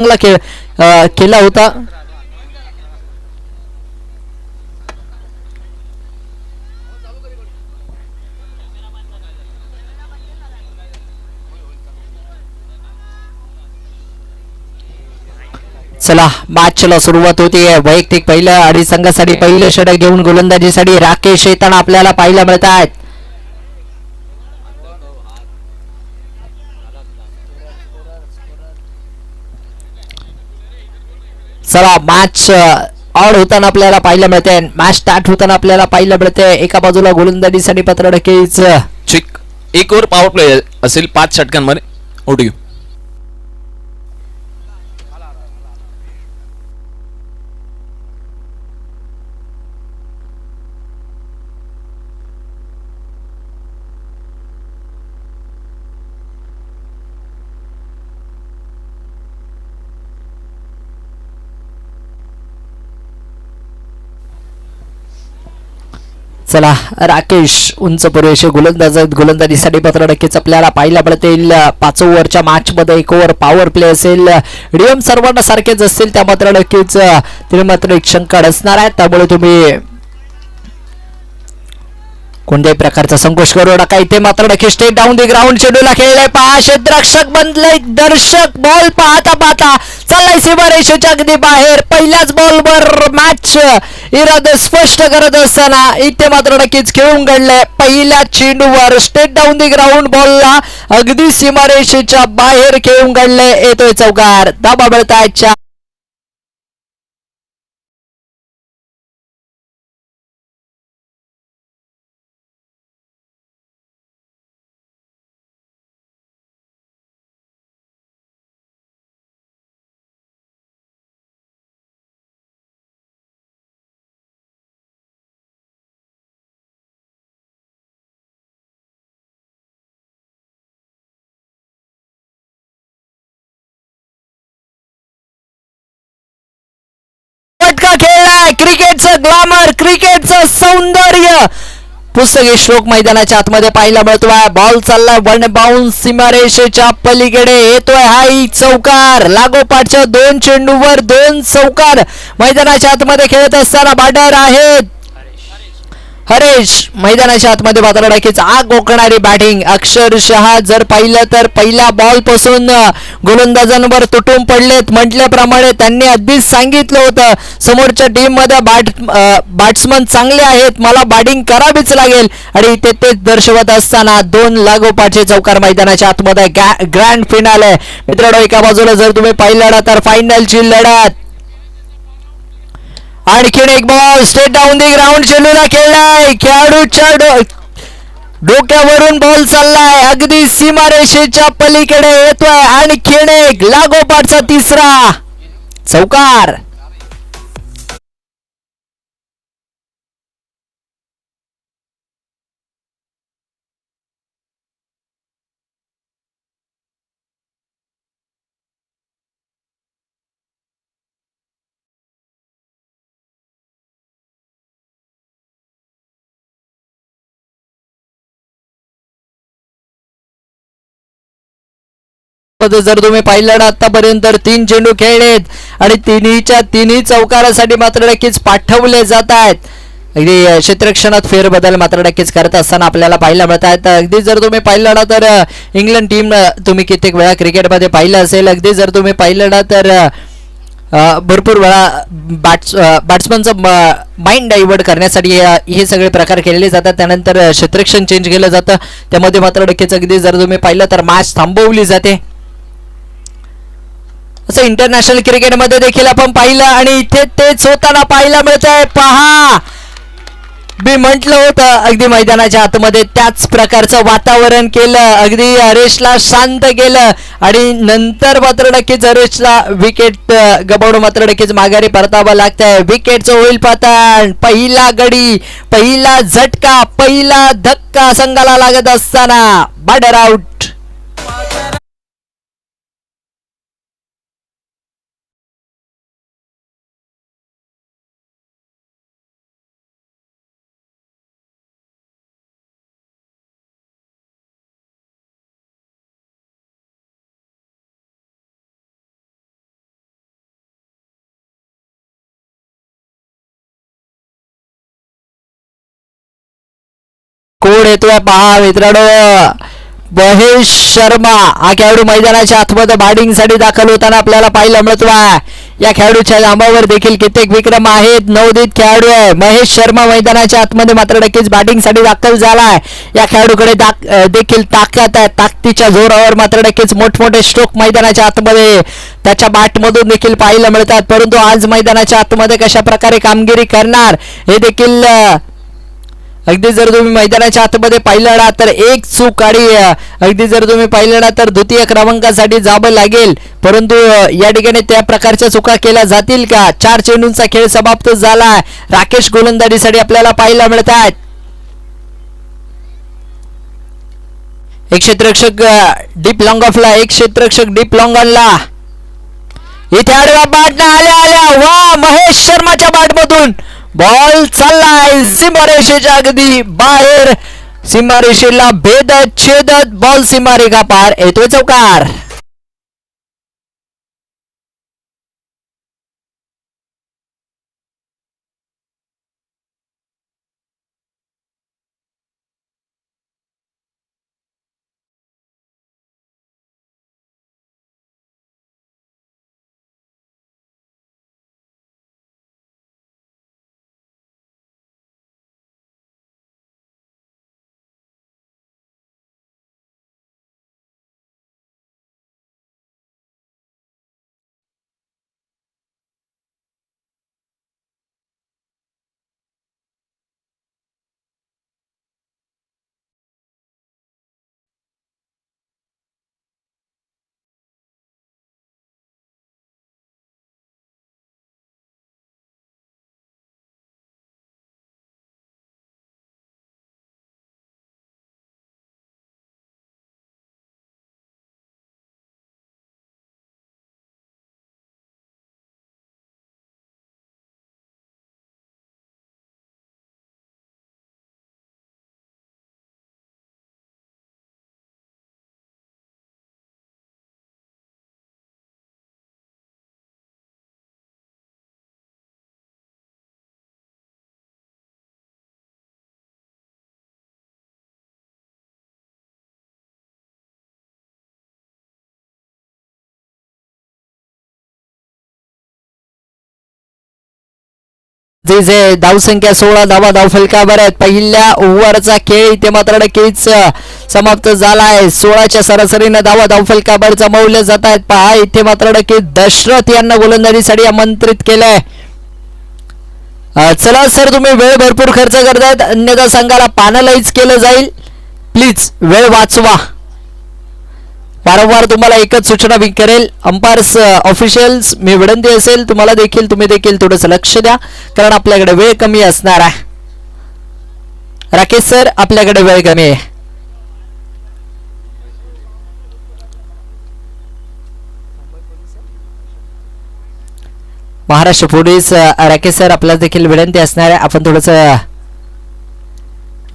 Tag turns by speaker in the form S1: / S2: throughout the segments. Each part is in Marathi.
S1: चांगला खेळ केला होता. चला मॅचला सुरुवात होती. वैयक्तिक पहिल्या आणि संघासाठी पहिले षटक घेऊन गोलंदाजीसाठी राकेश येताना आपल्याला पाहायला मिळत आहेत. चला मॅच ऑड होताना आपल्याला पाहायला मिळते. मॅच स्टार्ट होताना आपल्याला पाहायला मिळते. एका बाजूला गोलंदाजीसाठी पत्रडकेच
S2: एक ओव्हर पॉवर प्ले असेल 5 षटकांमध्ये. ओटू
S1: चला राकेश उंच पुरेशे गोलंदाज आहेत. गोलंदाजीसाठी पत्रडकेच आपल्याला पाहायला मिळतील. 5 ओव्हरच्या मॅच मध्ये 1 ओव्हर पॉवर प्ले असेल. नियम सर्वांना सारखेच असतील. त्या पत्रडकेच तिने मात्र एक शंका असणार आहे. त्यामुळे तुम्ही कोणत्याही प्रकारचा संकोच करू नका. इथे मात्र नक्की स्टेट डाऊन दी ग्राउंड शेड्यूलला खेळलाय. पहा क्षेत्ररक्षक बनलंय दर्शक. बॉल पाहता पाहता चाललाय सीमारेषेच्या अगदी बाहेर. पहिल्याच बॉलवर मॅच इरादा स्पष्ट करत असताना इथे मात्र नक्कीच खेळून घडलंय. पहिल्या चेंडूवर स्टेट डाऊन दी ग्राउंड बॉलला अगदी सीमारेषेच्या बाहेर खेळून घडलंय. येतोय चौकार. दाबा मिळताय. फटका खेळलाय. क्रिकेटचं ग्लॅमर, क्रिकेटचं सौंदर्य पुस्तकी श्लोक मैदानाच्या आतमध्ये पाहायला मिळतोय. बॉल चाललाय वन बाउन्स सीमारेषेच्या पलीकडे. येतोय हाई चौकार. लागोपाठच्या 2 चेंडूवर 2 चौकार मैदानाच्या आतमध्ये खेळत असताना बॅटर आहेत हरेश. मैदानाच्या आतमध्ये मात्र नक्कीच आग ओकणारी बॅटिंग. अक्षरशः जर पाहिलं तर पहिल्या बॉल पासून गोलंदाजांवर तुटून पडलेत. म्हटल्याप्रमाणे त्यांनी आधीच सांगितलं होतं समोरच्या टीम मध्ये बॅट्समन चांगले आहेत, मला बॅटिंग करावीच लागेल. आणि इथे तेच दर्शवत असताना 2 लागोपाठचे चौकार मैदानाच्या आतमध्ये. ग्रँड फिनाले मित्रांनो. एका बाजूला जर तुम्ही पाहिलं तर फायनलची लढत. आणखीन एक ball straight down the ground चेंडूला खेळलाय. खेळाडूच्या डोक्यावरून बॉल चाललाय अगदी सीमारेषेच्या पलीकडे. येतोय आणखीन एक लागोपाठचा 3रा चौकार. जर तुम्ही पाहिलं ना आतापर्यंत 3 चेंडू खेळलेत आणि तिन्ही चौकारासाठी मात्र नक्कीच पाठवले जात आहेत. अगदी क्षेत्ररक्षणात फेरबदल मात्र नक्कीच करत असताना आपल्याला पाहायला मिळत आहेत. अगदी जर तुम्ही पाहिलं ना तर इंग्लंड टीम तुम्ही कित्येक वेळा क्रिकेटमध्ये पाहिलं असेल. अगदी जर तुम्ही पाहिलं ना तर भरपूर वेळा बॅट्समनचं माइंड डायव्हर्ट करण्यासाठी हे सगळे प्रकार केलेले जातात. त्यानंतर क्षेत्ररक्षण चेंज केलं जातं. त्यामध्ये मात्र नक्कीच अगदी जर तुम्ही पाहिलं तर मॅच थांबवली जाते. असं इंटरनॅशनल क्रिकेटमध्ये देखील आपण पाहिलं आणि इथे तेच होताना पाहायला मिळतंय. पहा मी म्हटलं होतं अगदी मैदानाच्या आतमध्ये त्याच प्रकारचं वातावरण केलं. अगदी हरेशला शांत केलं आणि नंतर मात्र नक्कीच हरेशला विकेट गमावून मात्र नक्कीच माघारी परतावं लागतंय. विकेटचं होईल पतन. पहिला गडी, पहिला झटका, पहिला धक्का संघाला लागत असताना बॅटर आउट. कोण येतोय पहा मित्रांनो. महेश शर्मा हा खेळाडू मैदानाच्या आतमध्ये बॅटिंगसाठी दाखल होताना आपल्याला पाहायला मिळतोय. या खेळाडूच्या नामावर देखील कित्येक विक्रम आहेत. नवोदित खेळाडू आहे महेश शर्मा. मैदानाच्या आतमध्ये मात्र नक्कीच बॅटिंगसाठी दाखल झालाय. या खेळाडूकडे देखील ताकद आहे. ताकदीच्या जोरावर मात्र नक्कीच मोठमोठे स्ट्रोक मैदानाच्या आतमध्ये त्याच्या बॅटमधून देखील पाहायला मिळतात. परंतु आज मैदानाच्या आतमध्ये कशा प्रकारे कामगिरी करणार हे देखील अगदी जर तुम्ही मैदानाच्या आतमध्ये पाहिलं ना तर एक चूक आणि अगदी जर तुम्ही पाहिलं ना तर द्वितीय क्रमांकासाठी जावं लागेल. परंतु या ठिकाणी त्या प्रकारच्या चुका केल्या जातील का. 4 चेंडूंचा खेळ समाप्त झालाय. राकेश गोलंदाजीसाठी आपल्याला पाहायला मिळतात. एक क्षेत्ररक्षक डीप लॉंग ऑफला, एक क्षेत्ररक्षक डीप लॉंग ऑनला. इथे आडव्या बॅटने आल्या वा महेश शर्माच्या बॅटमधून बॉल चाललाय सीमारेषेच्या अगदी बाहेर. सीमारेषेला भेदत छेदत बॉल सीमारेखा पार येतोय चौकार. जे धावसंख्या 16 धावा धावफलकावर आहेत. पहिल्या ओव्हरचा खेळ इथे मात्र नक्कीच समाप्त झाला आहे. 16च्या सरासरीने धावा धावफलकावर जमवले जात आहेत. पहा इथे मात्र नक्कीच दशरथ यांना गोलंदाजीसाठी आमंत्रित केलंय. चला सर तुम्ही वेळ भरपूर खर्च करतायत अन्यथा संघाला पॅनलाइज केलं जाईल. प्लीज वेळ वाचवा. वारंवार तुम्हाला एकच सूचना मी करेल अंपायर्स ऑफिशियल्स मी विनंती असेल तुम्हाला देखील तुम्ही देखील थोडंसं लक्ष द्या कारण आपल्याकडे वेळ कमी असणार आहे. राकेश सर आपल्याकडे वेळ कमी आहे. महाराष्ट्र पोलीस राकेश सर आपल्याला देखील विनंती असणार आहे आपण थोडंसं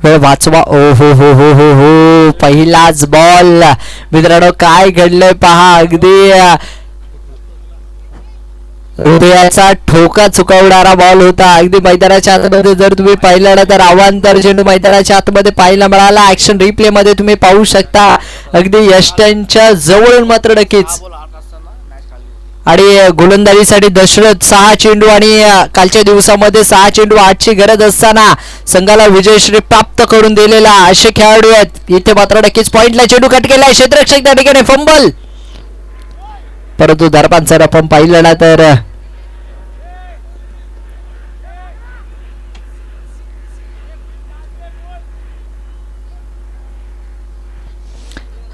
S1: वेळ वाचवा. ओ हो हो हो हो हो पहिलाच बॉल मित्रांनो काय घडलंय पहा. अगदी हृदयाचा ठोका चुकवणारा बॉल होता. अगदी मैदानाच्या आतमध्ये जर तुम्ही पाहिलं ना तर अवांतर चेंडू मैदानाच्या आतमध्ये पाहायला मिळाला. ऍक्शन रिप्ले मध्ये तुम्ही पाहू शकता अगदी यष्ट्यांच्या जवळून मात्र नक्कीच आणि गोलंदाजीसाठी दशरथ 6 चेंडू आणि कालच्या दिवसामध्ये 6 चेंडू 8ची गरज असताना संघाला विजयश्री प्राप्त करून दिलेला असे खेळाडू आहेत. इथे मात्र नक्कीच पॉइंटला चेंडू कट केलाय. क्षेत्ररक्षक त्या ठिकाणी फंबल परंतु दरम्यान जर आपण पाहिलं ना तर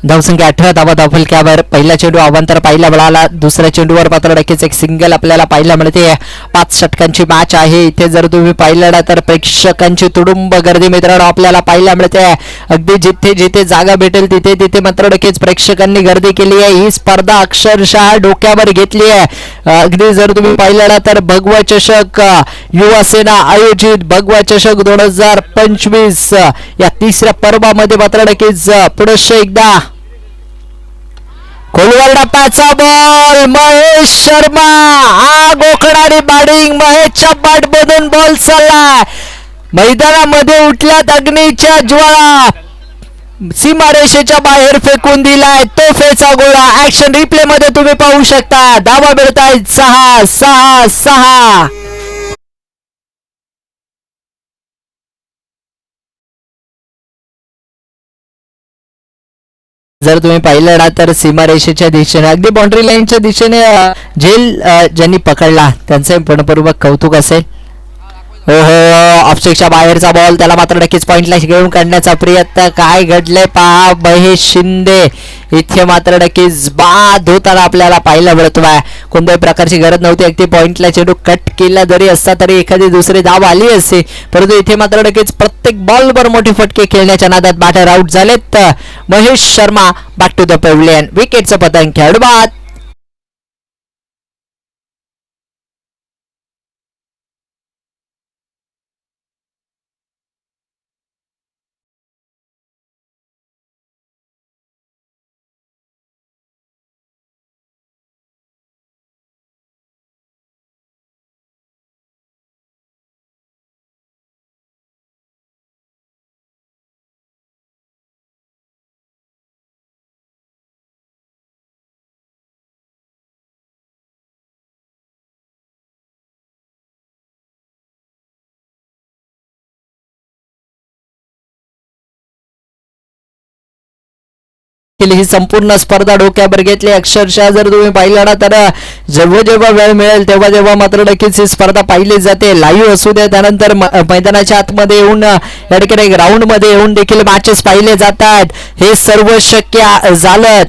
S1: धावसंख्या 18 धावा धावफलकावर. पहिला चेंडू अवांतर पाहायला मिळाला. दुसऱ्या चेंडूवर मात्र नक्कीच एक सिंगल आपल्याला पाहायला मिळते. 5 षटकांची मॅच आहे. इथे जर तुम्ही पाहिलं ना तर प्रेक्षकांची तुडुंब गर्दी मित्रांनो आपल्याला पाहायला मिळते. अगदी जिथे जिथे जागा भेटेल तिथे तिथे मात्र नक्कीच प्रेक्षकांनी गर्दी केली आहे. ही स्पर्धा अक्षरशः डोक्यावर घेतली आहे. अगदी जर तुम्ही पाहिलं ना तर भगवा चषक युवा सेना आयोजित भगवा चषक 2025 या तिसऱ्या पर्वामध्ये मात्र नक्कीच पुनश्च एकदा खोलवर टप्प्याचा बॉल महेश शर्मा हा गोखणारी बॅटिंग. महेशच्या बॅट मधून बॉल चाललाय. मैदानामध्ये उठल्यात अग्नीच्या ज्वाळा, सीमारेषेच्या बाहेर फेकून दिलाय तोफेचा गोळा. ऍक्शन रिप्ले मध्ये तुम्ही पाहू शकता. धावा मिळतायत 6-6-6. जर तुम्ही पाहिलं ना तर सीमारेषेच्या दिशेने अगदी बाउंड्री लाईनच्या दिशेने झेल ज्यांनी पकडला त्यांचे मनपूर्वक कौतुक असेल. हो हो, ऑफस्टेकच्या बाहेरचा बॉल, त्याला मात्र नक्कीच पॉइंटला घेऊन काढण्याचा प्रयत्न. काय घडलंय पहा, महेश शिंदे इथे मात्र नक्कीच बाद होताना आपल्याला पाहायला मिळतोय. कोणत्याही प्रकारची गरज नव्हती, अगदी पॉइंटला चेंडू कट केला जरी असता तरी एखादी दुसरी धाव आली असती, परंतु इथे मात्र नक्कीच प्रत्येक बॉलवर मोठे फटके खेळण्याच्या नादात बॅटर आउट झालेत. Mahesh Sharma back to the pavilion. विकेटचं पतंग खेळाडू बाद. ही संपूर्ण स्पर्धा डोक्यावर घेतली. अक्षरशः जर तुम्ही पाहिलं ना तर जेव्हा जेव्हा वेळ मिळेल तेव्हा तेव्हा मात्र नक्कीच ही स्पर्धा पाहिली जाते. लाईव्ह असू दे, त्यानंतर मैदानाच्या आतमध्ये येऊन या ठिकाणी ग्राउंड मध्ये येऊन देखील मॅचेस पाहिले जातात. हे सर्व शक्य झालं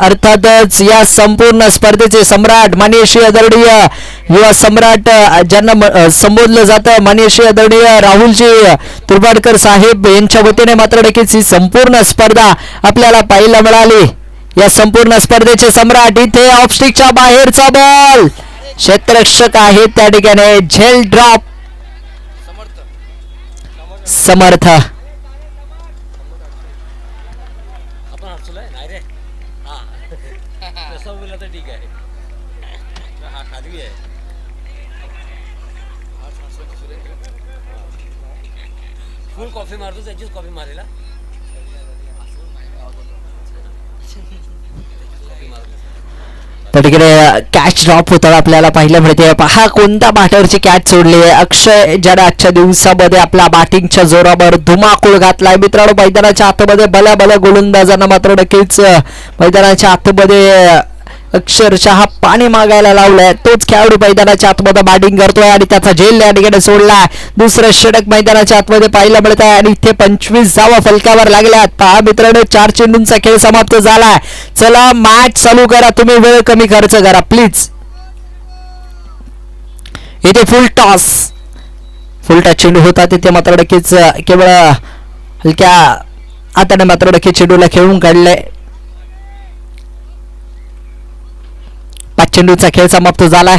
S1: अर्थातच या संपूर्ण स्पर्धेचे सम्राट माननीय आदरणीय युवा सम्राट ज्यांना संबोधलं जातं, माननीय आदरणीय राहुलजी तुर्बाडकर साहेब यांच्या वतीने मात्र नक्कीच ही संपूर्ण स्पर्धा आपल्याला पाहायला मिळाली. या संपूर्ण स्पर्धेचे सम्राट इथे ऑफस्टिकच्या बाहेरचा बॉल, क्षेत्ररक्षक आहे त्या ठिकाणी झेल ड्रॉप. समर्थ
S3: फुल कॉफी मारतो, त्याचीच कॉफी मारेला.
S1: त्या ठिकाणी कॅच ड्रॉप होताना आपल्याला पाहायला मिळते. पहा कोणत्या बॅटरची कॅच सोडली आहे. अक्षय ज्याने आजच्या दिवसामध्ये आपल्या बॅटिंगच्या जोरावर धुमाकूळ घातलाय. मित्रांनो, मैदानाच्या आतमध्ये भल्या गोलंदाजांना मात्र नक्कीच मैदानाच्या आतमध्ये अक्षरशः पाणी मागायला लावलंय. तोच खेळाडू मैदानाच्या आतमध्ये बॅटिंग करतोय आणि त्याचा झेल या ठिकाणी सोडलाय. दुसरं षटक मैदानाच्या आतमध्ये पाहायला मिळत आहे आणि इथे 25 धावा फलकावर लागल्यात. पहा मित्रांनो, 4 चेंडूंचा खेळ समाप्त झालाय. चला मॅच चालू करा, तुम्ही वेळ कमी खर्च करा प्लीज. इथे फुल टॉस चेंडू होता, तिथे मात्र नक्कीच केवळ हलक्या हाताने मात्र नक्कीच चेंडूला खेळून काढलंय. 5 चेंडूचा खेळ समाप्त झालाय.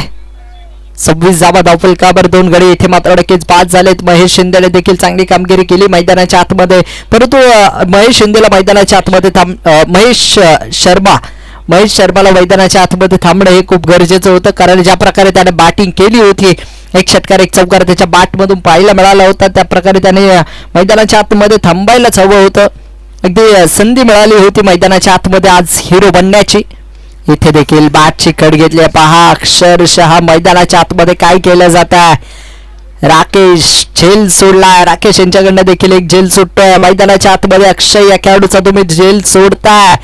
S1: 26 धावा धावफलकावर 2 गडी इथे मात्र नक्कीच बाद झालेत. महेश शिंदेने देखील चांगली कामगिरी केली मैदानाच्या आतमध्ये, परंतु महेश शिंदेला मैदानाच्या आतमध्ये महेश शर्माला मैदानाच्या आतमध्ये थांबणं हे खूप गरजेचं होतं, कारण ज्या प्रकारे त्याने बॅटिंग केली होती, एक षटकार एक चौकार त्याच्या बॅटमधून पाहायला मिळाला होता, त्या प्रकारे त्याने मैदानाच्या आतमध्ये थांबायलाच हवं होतं. अगदी संधी मिळाली होती मैदानाच्या आतमध्ये आज हिरो बनण्याची. इथे देखील बॅटची कट घेतली. पहा अक्षरशः मैदानाच्या आतमध्ये काय केलं जात आहे. राकेश झेल सोडलाय. राकेश यांच्याकडनं देखील एक झेल सुटतोय मैदानाच्या आतमध्ये. अक्षय या खेळाडूचा तुम्ही झेल सोडताय.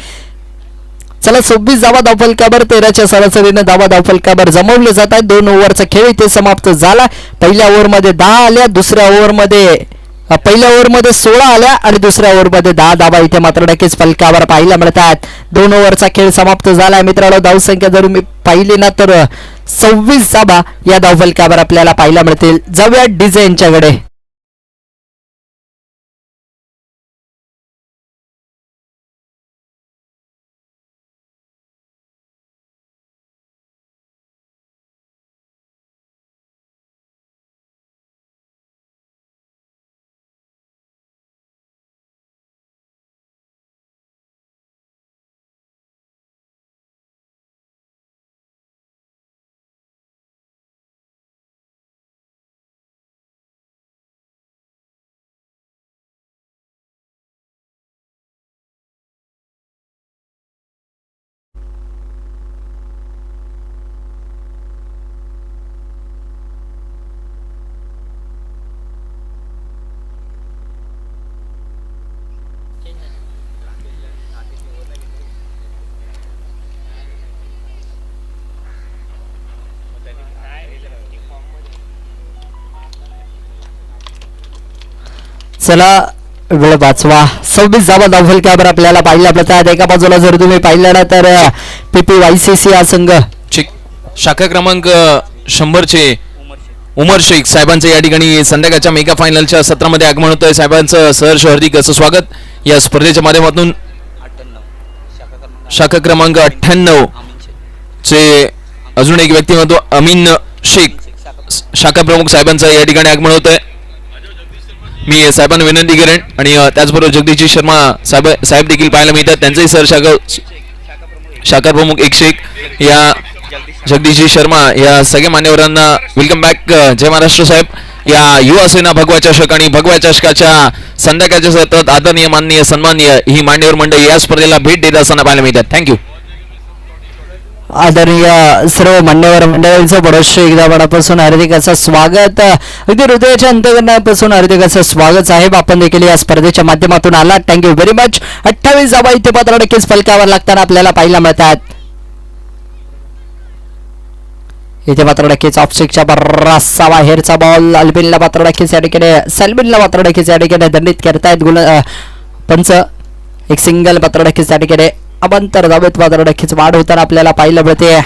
S1: चला 26 धावा धावफलकावर 13च्या सरासरीने धावा धावफलकावर जमवले जात आहेत. 2 ओव्हरचा खेळ इथे समाप्त झाला. पहिल्या ओव्हरमध्ये 10 आल्या, दुसऱ्या ओव्हरमध्ये पहिल्या ओव्हरमध्ये 16 आल्या आणि दुसऱ्या ओव्हरमध्ये 10 धावा इथे मात्र नक्कीच फलकावर पाहायला मिळतात. 2 ओव्हरचा खेळ समाप्त झालाय. मित्रांनो, धावसंख्या जर मी पाहिली ना तर 26 धावा या धावफलकावर आपल्याला पाहायला मिळतील. जाऊया डिझाईनच्याकडे. चला वेळ वाचवा 26 धावा धावफलकावर आपल्याला पाहिल्या मिळतात. एका बाजूला जर तुम्ही पाहिलं ना तर PPYCC हा संघ
S2: ठीक. शाखा क्रमांक 100चे उमर शेख साहेबांचं या ठिकाणी संध्याकाळच्या मेगा फायनलच्या सत्रामध्ये आगमन होतंय. साहेबांचं सहर्ष हार्दिक असं स्वागत या स्पर्धेच्या माध्यमातून. शाखा क्रमांक 98 चे अजून एक व्यक्तिमत्व अमीन शेख शाखा प्रमुख साहेबांचं या ठिकाणी आगमन होतंय. मी साहेबांना विनंती करेन आणि त्याचबरोबर जगदीशजी शर्मा साहेब देखील पाहायला मिळतात. त्यांचेही सर शाखा प्रमुख एक शेख या जगदीशजी शर्मा या सगळ्या मान्यवरांना वेलकम बॅक. जय महाराष्ट्र साहेब. या युवा सेना भगवा चषक आणि भगवा चषकाच्या संध्याकाळच्या सत्रात आदरणीय माननीय सन्माननीय ही मान्यवर मंडळी या स्पर्धेला भेट देत असताना पाहायला मिळतात. थँक्यू.
S1: आदरणीय सर्व मान्यवर मंडळींचं बरोबर एकदा मनापासून हार्दिक असं स्वागत. अगदी हृदयाच्या अंतकरणापासून हार्दिक असं स्वागत साहेब. आपण देखील या स्पर्धेच्या माध्यमातून आलात. Thank you very much. 28 धावा इथे मात्र नक्कीच फलकावर लागताना आपल्याला पाहायला मिळतात. इथे मात्र नक्कीच ऑफस्टिकच्या बराचसा बाहेरचा बॉल अल्बिनला मात्र नक्कीच या ठिकाणी सॅल्बिनला मात्र नक्कीच या ठिकाणी दंडित करतायत पंच. एक सिंगल मात्र नक्कीच या ठिकाणी अबांतर धावेत मात्र नक्कीच वाढ होताना आपल्याला पाहायला मिळते.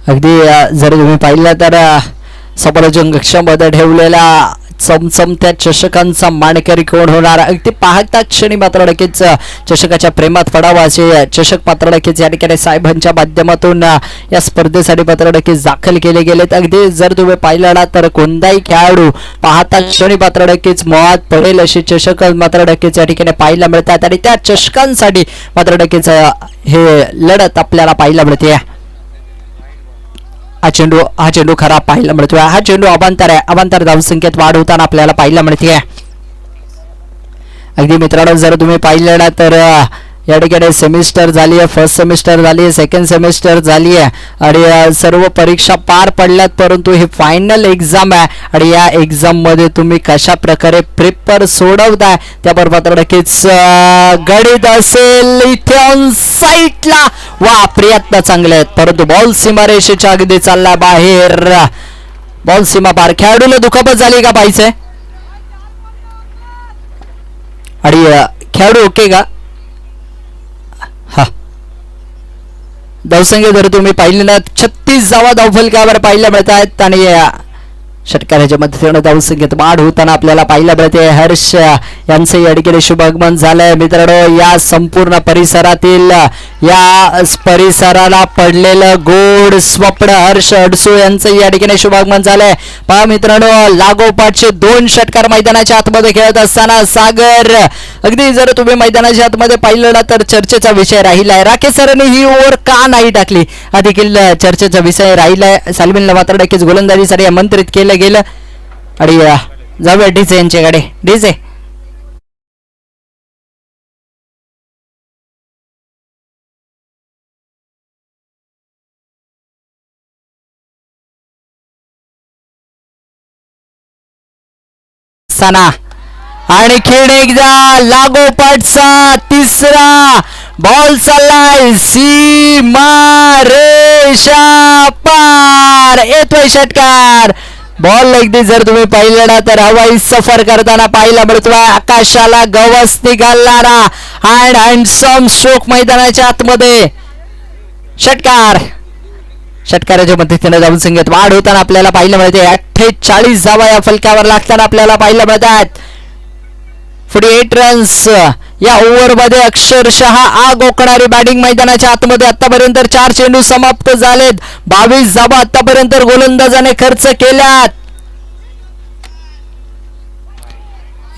S1: अगदी जर तुम्ही पाहिलं तर समोरच्या कक्षामध्ये ठेवलेल्या चमचमत्या चषकांचा मानकरी कोण होणार. अगदी पाहता क्षणी मात्र नक्कीच चषकाच्या प्रेमात पडावा असे चषक मात्र नक्कीच या ठिकाणी साहेबांच्या माध्यमातून या स्पर्धेसाठी मात्र नक्कीच दाखल केले गेलेत. अगदी जर तुम्ही पाहिलं ना तर कोणताही खेळाडू पाहता क्षणी मात्र नक्कीच मोहात पडेल असे चषक मात्र नक्कीच या ठिकाणी पाहायला मिळतात आणि त्या चषकांसाठी मात्र नक्कीच हे लढत आपल्याला पाहायला मिळते. हा चेंडू खराब पाहायला मिळतोय. हा चेंडू अबांतर आहे. अबांतर धावसंख्येत वाढ होताना आपल्याला पाहायला मिळते. अगदी मित्रांनो जर तुम्ही पाहिलं ना तर या ठिकाणी सेमिस्टर झाली आहे. फर्स्ट सेमिस्टर झाली आहे. सेकंड सेमिस्टर झाली आहे आणि सर्व परीक्षा पार पडल्यात. परंतु ही फायनल एक्झाम आहे आणि या एक्झाम मध्ये तुम्ही कशा प्रकारे पेपर सोडवताय त्यावर मात्र नक्कीच गणित असेल. इथे ऑन साईटला वा प्रयत्न चांगले आहेत परंतु बॉल सीमारेषेच्या अगदी चालला बाहेर. बॉल सीमा पार. खेळाडूला दुखापत झाली का पाहिजे आणि खेळाडू ओके का. हा धावसंख्या जर तुम्ही पाहिले ना 36 धावा धावफलकावर पाहायला मिळतात आणि षटकाराच्या मध्येनं धावसंख्येत वाढ होताना आपल्याला पाहायला मिळते. हर्ष यांचं या ठिकाणी शुभ आगमन झालंय. मित्रांनो या संपूर्ण परिसरातील या परिसराला पडलेलं गोड स्वप्न हर्ष अडसू यांचं या ठिकाणी शुभ आगमन झालंय. पहा मित्रांनो लागोपाठचे 2 षटकार मैदानाच्या आतमध्ये खेळत असताना सागर अगदी जर तुम्ही मैदानाच्या आतमध्ये पाहिलं ना तर चर्चेचा विषय राहिलाय. राकेश सरांनी ही ओव्हर का नाही टाकली हा देखील चर्चेचा विषय राहिलाय. साल्मिनला मात्र नक्कीच गोलंदाजीसाठी आमंत्रित केलं गेलं आणि जाऊया डीजे यांच्याकडे. डीजे सना आणखीन एकदा लागोपाठचा तिसरा बॉल चाललाय सीमा रेषा पार. येतोय षटकार. बॉल अगदी जर तुम्ही पाहिलं ना तर हवाई सफर करताना पाहायला मिळतोय. आकाशाला गवस निघालणारा हँड हँडसम स्ट्रोक मैदानाच्या आतमध्ये षटकार. षटकाराच्या मध्येने धावसंख्येत वाढ होताना आपल्याला पाहायला मिळते. 48 धावा या फलकावर लागताना आपल्याला पाहायला मिळतात. 48 रन्स या ओव्हर मध्ये अक्षरशः आग ओकणारी बॅटिंग मैदानाच्या आतमध्ये. आतापर्यंत 4 चेंडू समाप्त झालेत. 22 धावा आतापर्यंत गोलंदाजाने खर्च केल्यात.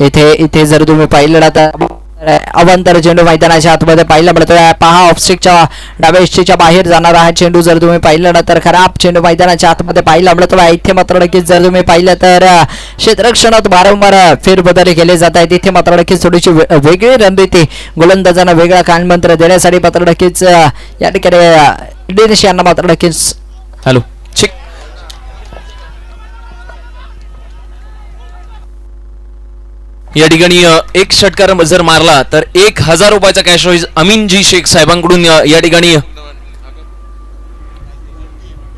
S1: इथे जर तुम्ही पाहिलं ना तर अवांतर चेंडू मैदानाच्या आतमध्ये पाहायला मिळतोय. पहा ऑफस्टिकच्या डाव्या इष्टीच्या बाहेर जाणारा हा चेंडू जर तुम्ही पाहिलं ना तर खराब चेंडू मैदानाच्या आतमध्ये पाहायला मिळतोय. इथे मात्र नक्कीच जर तुम्ही पाहिलं तर क्षेत्ररक्षणात वारंवार फेरबदल केले जात आहेत. इथे मात्र नक्कीच थोडीशी वेगळी रणनीती गोलंदाजांना वेगळा कानमंत्र देण्यासाठी मात्र नक्कीच या ठिकाणी दिनेश यांना मात्र नक्कीच
S2: हॅलो या ठिकाणी एक षटकार जर मारला तर 1000 रुपयाचा कॅश प्राइज अमीनजी शेख साहेबांकडून या ठिकाणी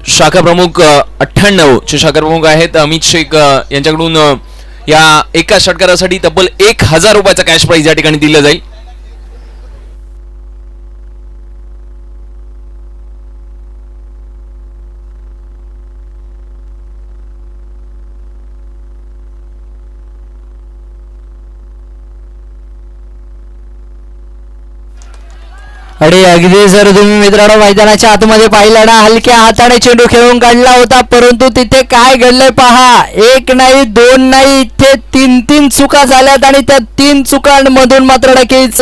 S2: शाखा प्रमुख 98 चे शाखा प्रमुख आहेत अमित शेख यांच्याकडून या एका षटकारासाठी तब्बल 1000 रुपयाचा कॅश प्राइज या ठिकाणी दिला जाईल.
S1: आणि अगदी जर तुम्ही मित्रांनो मैदानाच्या आतमध्ये पाहिलं ना हलक्या हाताने चेंडू खेळून काढला होता, परंतु तिथे काय घडलंय पहा. एक नाही दोन नाही इथे तीन चुका झाल्यात आणि त्या 3 चुकांमधून मात्र नक्कीच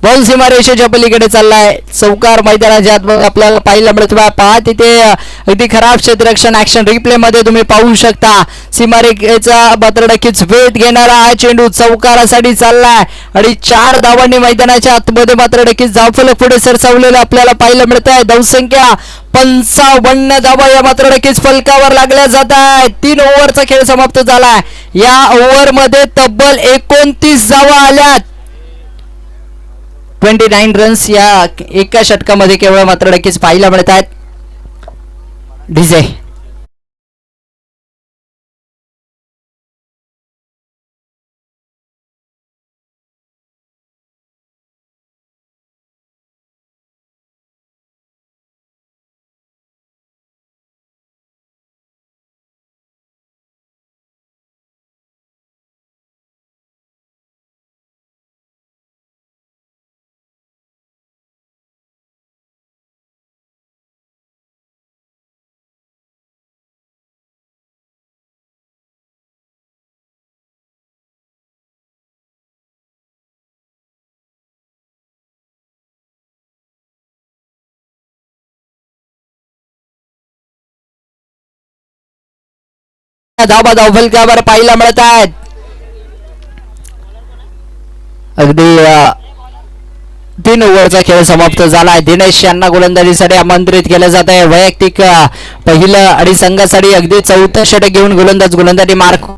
S1: बॉल सीमारेषेच्या पलीकडे चाललाय. चौकार मैदानाच्या आतमध्ये आपल्याला पाहायला मिळत पहा तिथे अगदी खराब क्षेत्ररक्षण ऍक्शन रिप्ले मध्ये तुम्ही पाहू शकता. सीमारेषेचा मात्र नक्कीच वेध घेणारा हा चेंडू चौकारासाठी चाललाय आणि 4 धावांनी मैदानाच्या आतमध्ये मात्र नक्कीच धावफलक पुढे सरसावलेलं आपल्याला पाहायला मिळत आहे. धावसंख्या 55 धावा या मात्र नक्कीच फलकावर लागल्या जात आहे. 3 ओव्हरचा खेळ समाप्त झालाय. या ओव्हर मध्ये तब्बल 29 धावा आल्यात. 29 रन्स या एका षटकामध्ये केवळ मात्र नक्कीच पाहायला मिळत आहेत. डीजे धावा धावफलकावर पाहायला मिळत आहेत. अगदी 3 ओव्हरचा खेळ समाप्त झालाय. दिनेश यांना गोलंदाजीसाठी आमंत्रित केलं जात आहे. वैयक्तिक पहिलं आणि संघासाठी अगदी 4थं षटक घेऊन गोलंदाजी मार्क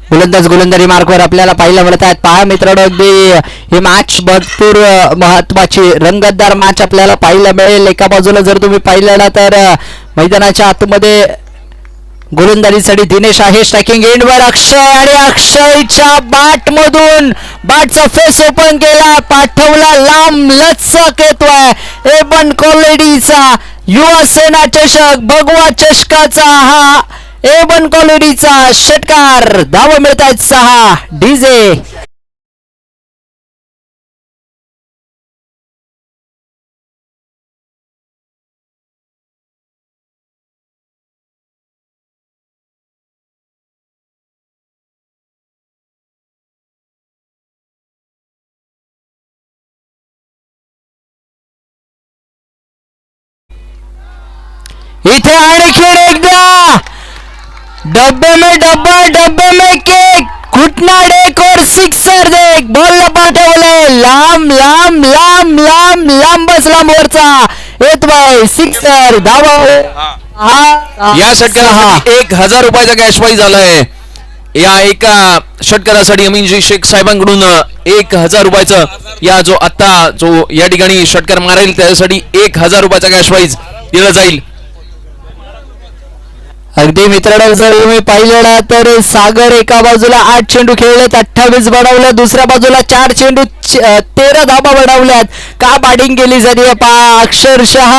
S1: गोलंदाजी मार्कवर आपल्याला पाहायला मिळत आहेत. पहा मित्रांनो अगदी ही मॅच भरपूर महत्वाची रंगतदार मॅच आपल्याला पाहायला मिळेल. एका बाजूला जर तुम्ही पाहिलं ना तर मैदानाच्या आतमध्ये गोलंदाजीसाठी दिनेश आहे. स्ट्रायकिंग एंडवर अक्षय आणि अक्षयच्या बॅटमधून बॅटचा फेस ओपन केला, पाठवला लांब लचक येतोय. एबन क्वालिटीचा युवा सेना चषक भगवा चषकाचा हा एबन क्वालिटीचा षटकार. धावा मिळत आहेत 6. डीजे इथे आणखीन एकदा डब्बे में डब्बा डब्बे में केक घुटना डेक और सिक्सर देख. बॉल पाठवले लांब लांब लांब लांब लांबच लांबवरचा येतोय सिक्सर. धावा
S2: या षटकारासाठी 1000 रुपयाचा कॅश प्राइज आलाय. या एका षटकारासाठी अमीनजी शेख साहेबांकडून 1000 रुपयाचं या जो या ठिकाणी षटकार मारेल त्यासाठी 1000 रुपयाचा कॅश प्राइज दिला जाईल.
S1: अगदी मित्रांनो जर तुम्ही पाहिलं ना तर सागर एका बाजूला 8 चेंडू खेळलेत 28 बनवले, दुसऱ्या बाजूला 4 चेंडू 13 धाबा बनवल्यात. का बॅटिंग केली जाते पहा. अक्षरशः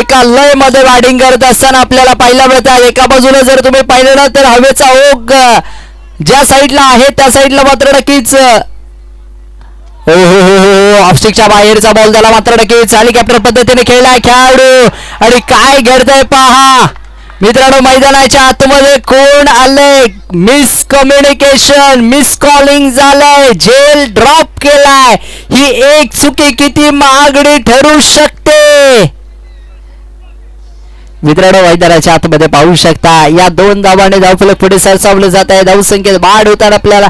S1: एका लय मध्ये बॅटिंग करत असताना आपल्याला पाहायला मिळतात. एका बाजूला जर तुम्ही पाहिलं ना तर हवेचा ओघ ज्या साईडला आहे त्या साईडला मात्र नक्कीच ऑफस्टिकच्या बाहेरचा बॉल त्याला मात्र नक्कीच हेलिकॉप्टर पद्धतीने खेळलाय खेळाडू. आणि काय घडतंय पहा मित्रांनो मैदानाच्या आतमध्ये कोण आलंय. मिसकम्युनिकेशन मिसकॉलिंग झालंय, जेल ड्रॉप केलाय. ही एक चुकी किती महागडी ठरू शकते मित्रांनो. मैदानाच्या आतमध्ये पाहू शकता या 2 धावांनी धावफलक पुढे सरसावलं जात आहे. धावसंख्येत वाढ होताना आपल्याला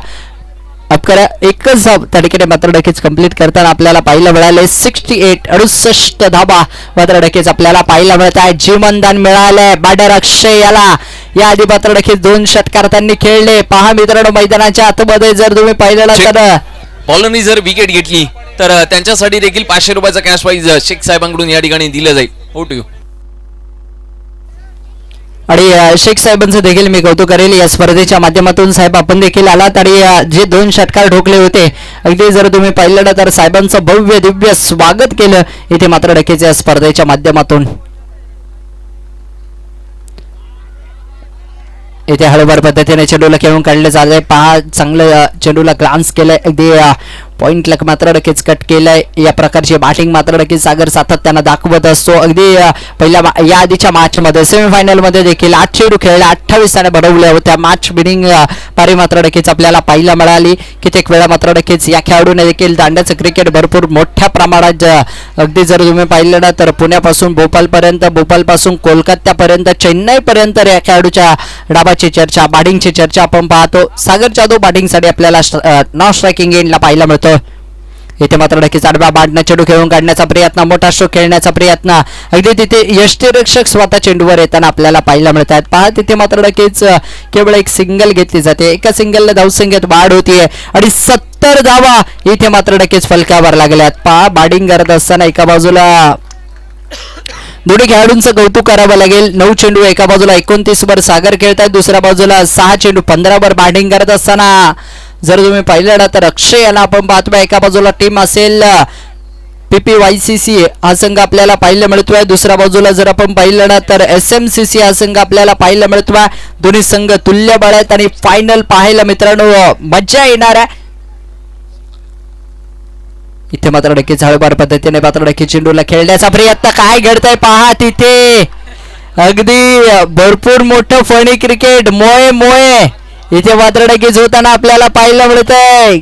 S1: अप करा. एकच धाव त्या ठिकाणी मात्र नक्कीच कंप्लीट करताना आपल्याला पाहायला मिळाले 68 धाबा मात्र नक्कीच आपल्याला पाहायला मिळत आहे. जीवनदान मिळालंय बॅटर अक्षय याला. या आधी मात्र नक्कीच 2 षटकार त्यांनी खेळले. पहा मित्रांनो मैदानाच्या आतमध्ये जर तुम्ही पाहिलं तर
S2: बॉलरनी जर विकेट घेतली तर त्यांच्यासाठी देखील 500 रुपयाचा कॅश प्राइज शेख साहेबांकडून या ठिकाणी दिलं जाईल. ओटू
S1: आणि शेख साहेबांचं देखील मी कौतुक करेल या स्पर्धेच्या माध्यमातून. साहेब आपण देखील आलात आणि जे 2 षटकार ठोकले होते अगदी जर तुम्ही पाहिलं ना तर साहेबांचं भव्य दिव्य स्वागत केलं इथे मात्र नक्कीच या स्पर्धेच्या माध्यमातून. इथे हळूवार पद्धतीने चेंडूला खेळून काढले झाले. पहा चांगलं चेंडूला ग्लान्स केलंय अगदी पॉइंट लक मात्र नक्कीच कट केलंय. या प्रकारची बॅटिंग मात्र नक्कीच सागर सातत्यानं दाखवत असतो. अगदी पहिल्या या आधीच्या मॅच मध्ये सेमीफायनल मध्ये देखील 8 चेंडू खेळले 28 रन बनवल्या होत्या. मॅच विनिंग पारी मात्र नक्कीच आपल्याला पाहायला मिळाली. कित्येक वेळा मात्र नक्कीच या खेळाडूने देखील दांड्याचं क्रिकेट भरपूर मोठ्या प्रमाणात अगदी जर तुम्ही पाहिलं ना तर पुण्यापासून भोपाळपर्यंत भोपाळपासून कोलकात्यापर्यंत चेन्नईपर्यंत या खेळाडूच्या डाबाची चर्चा बॅटिंगची चर्चा आपण पाहतो. सागर जाधव बॅटिंगसाठी आपल्याला नॉन स्ट्रायकिंग एंडला पाहायला मिळतो. इथे मात्र नक्कीच आडव्या बांधणं चेंडू खेळून काढण्याचा प्रयत्न मोठा स्ट्रोक खेळण्याचा प्रयत्न अगदी तिथे यष्टीरक्षक स्वतः चेंडूवर येताना आपल्याला पाहायला मिळत आहेत. पहा तिथे मात्र नक्कीच केवळ एक सिंगल घेतली जाते. एका सिंगलला धावसंख्येत वाढ होतीये आणि 70 धावा इथे मात्र नक्कीच फलकावर लागल्यात. पहा बॅटिंग करत असताना एका बाजूला दोन्ही खेळाडूंचं कौतुक करावं लागेल. 9 चेंडू एका बाजूला 29 वर सागर खेळतात. दुसऱ्या बाजूला 6 चेंडू 15 वर बॅटिंग करत असताना जर तुम्ही पाहिलं ना तर अक्षय याला आपण पाहतोय. एका बाजूला टीम असेल PPYCC हा संघ आपल्याला पाहायला मिळतोय. दुसऱ्या बाजूला जर आपण पाहिलं ना तर SMCC हा संघ आपल्याला पाहायला मिळतोय. दोन्ही संघ तुल्यबळ आहेत आणि फायनल पाहायला मित्रांनो मज्जा येणार आहे. इथे मात्र नक्कीच हळूवार पद्धतीने मात्र नक्कीच चेंडूला खेळण्याचा प्रयत्न काय घडतंय पहा तिथे अगदी भरपूर मोठं फणी क्रिकेट मोये इथे मात्र नक्कीच होताना आपल्याला पाहायला मिळतंय.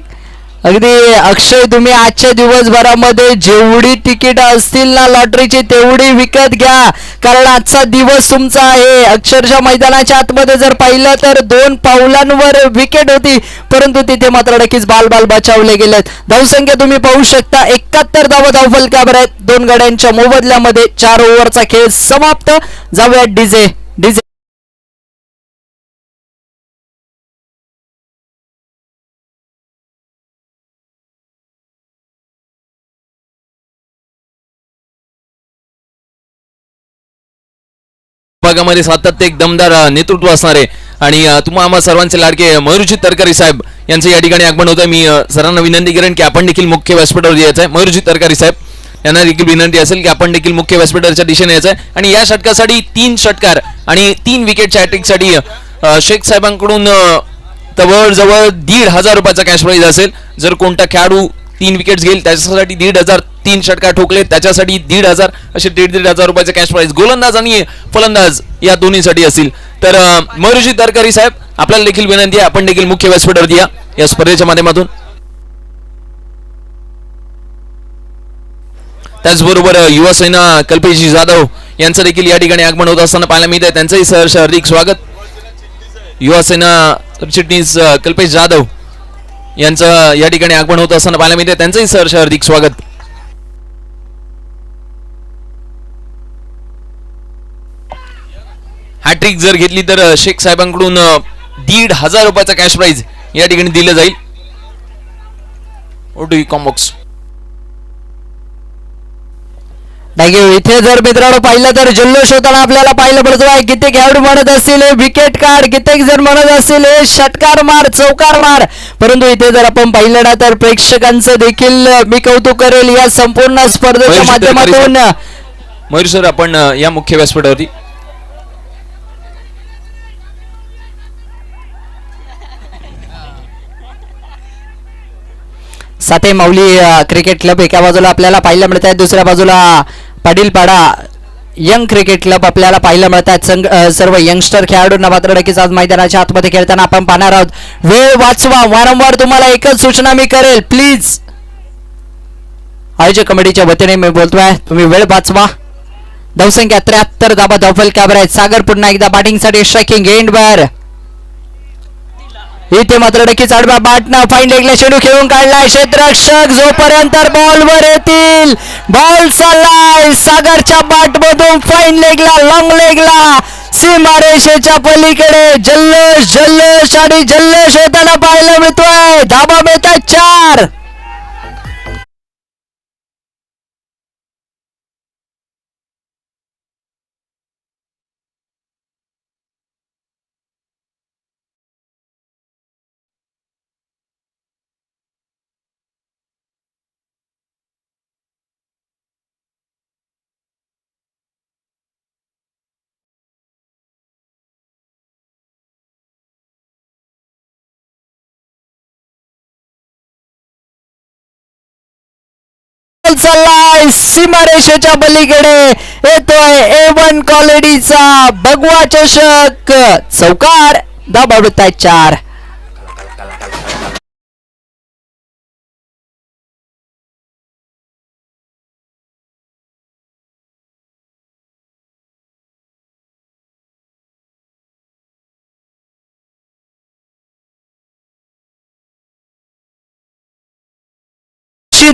S1: अगदी अक्षय तुम्ही आजच्या दिवसभरामध्ये जेवढी तिकीट असतील ना लॉटरीची तेवढी विकत घ्या कारण आजचा दिवस तुमचा आहे. अक्षरशः मैदानाच्या आतमध्ये जर पाहिलं तर 2 पावलांवर विकेट होती परंतु तिथे मात्र नक्कीच बाल बचावले गेलेत. धावसंख्या तुम्ही पाहू शकता 71 धावफलकावर आहेत. 2 गड्यांच्या मोबदल्यामध्ये 4 ओव्हरचा खेळ समाप्त. जाऊयात डीजे.
S2: भागामध्ये सातत्य एक दमदार नेतृत्व असणारे आणि तुम्हा आम्हा सर्वांचे लाडके मयूरजी तरकारी साहेब यांचं या ठिकाणी आगमन होतं. मी सरांना विनंती करेन की आपण देखील मुख्य व्यासपीठावर यायचं आहे. मयूरजी तरकारी साहेब यांना देखील विनंती असेल की आपण देखील मुख्य व्यासपीठाच्या दिशेने यायचं आहे. आणि या षटकासाठी 3 षटकार आणि 3 विकेटच्या हॅट्रिकसाठी शेख साहेबांकडून जवळ 1,500 रुपयाचा कॅश प्राइज असेल. जर कोणता खेळाडू 3 विकेट्स घेईल त्याच्यासाठी 1,500, 3 षटकार ठोकले त्याच्यासाठी 1,500 असे 1,500 रुपयाचे कॅश प्राइज गोलंदाज आणि फलंदाज या दोन्हीसाठी असतील. तर मयूरजी तरकारी साहेब आपल्याला देखील विनंती आहे आपण देखील मुख्य व्यासपीठावर या स्पर्धेच्या माध्यमातून. त्याचबरोबर युवा सेना कल्पेशजी जाधव यांचं देखील या ठिकाणी आगमन होत असताना पाहायला मिळत आहे. त्यांचंही सहर्ष हार्दिक स्वागत. युवा सेना सरचिटणीस कल्पेश जाधव यांचं या ठिकाणी आगमन होत असताना पाहायला मिळत आहे. त्यांचंही सहर्ष हार्दिक स्वागत. हॅट्रिक जर घेतली तर शेख साहेबांकडून 1,500 रुपयाचा कॅश प्राइज या ठिकाणी दिलं जाईल. ओटू कॉम्बॉक्स
S1: इथे जर मित्रांनो पाहिलं तर जल्लोष होताना आपल्याला पाहिलं पडतोय. कित्येक खेळाडू म्हणत असतील विकेट काढ, कित्येक जर म्हणत असतील षटकार मार, चौकार मार, परंतु इथे जर आपण पाहिलं ना तर प्रेक्षकांचं देखील मी कौतुक करेल या संपूर्ण स्पर्धेच्या माध्यमातून.
S2: मयूर सर आपण या मुख्य व्यासपीठावरती.
S1: साते माऊली क्रिकेट क्लब एका बाजूला आपल्याला पाहायला मिळत आहे. दुसऱ्या बाजूला पाडीलपाडा यंग क्रिकेट क्लब आपल्याला पाहायला मिळतात. सर्व यंगस्टर खेळाडूंना मात्र नक्कीच आज मैदानाच्या आतमध्ये खेळताना आपण पाहणार आहोत. वेळ वाचवा. वारंवार तुम्हाला एकच सूचना मी करेल प्लीज आयोजक कमिटीच्या वतीने मी बोलतोय तुम्ही वेळ वाचवा. धावसंख्या 73 धाबा धावफलकावर आहेत. सागर पुन्हा एकदा बॅटिंगसाठी स्ट्रायकिंग एंडवर इथे मात्र नक्कीच आडव्या बॅटनं फाईन लेगला चेंडू खेळून काढलाय क्षेत्ररक्षक जोपर्यंत बॉलवर येतील. बॉल चाललाय सागरच्या बॅट मधून फाईन लेगला, लॉंग लेगला, सीमारेषेच्या पलीकडे जल्लोष जल्लोष आणि जल्लोष होताना पाहायला मिळतोय. धाबा मिळतात 4. चाललाय सीमारेषेच्या पलीकडे येतोय A1 क्वालिटीचा भगवा चषक. चौकार. धाबा मिळतायत 4.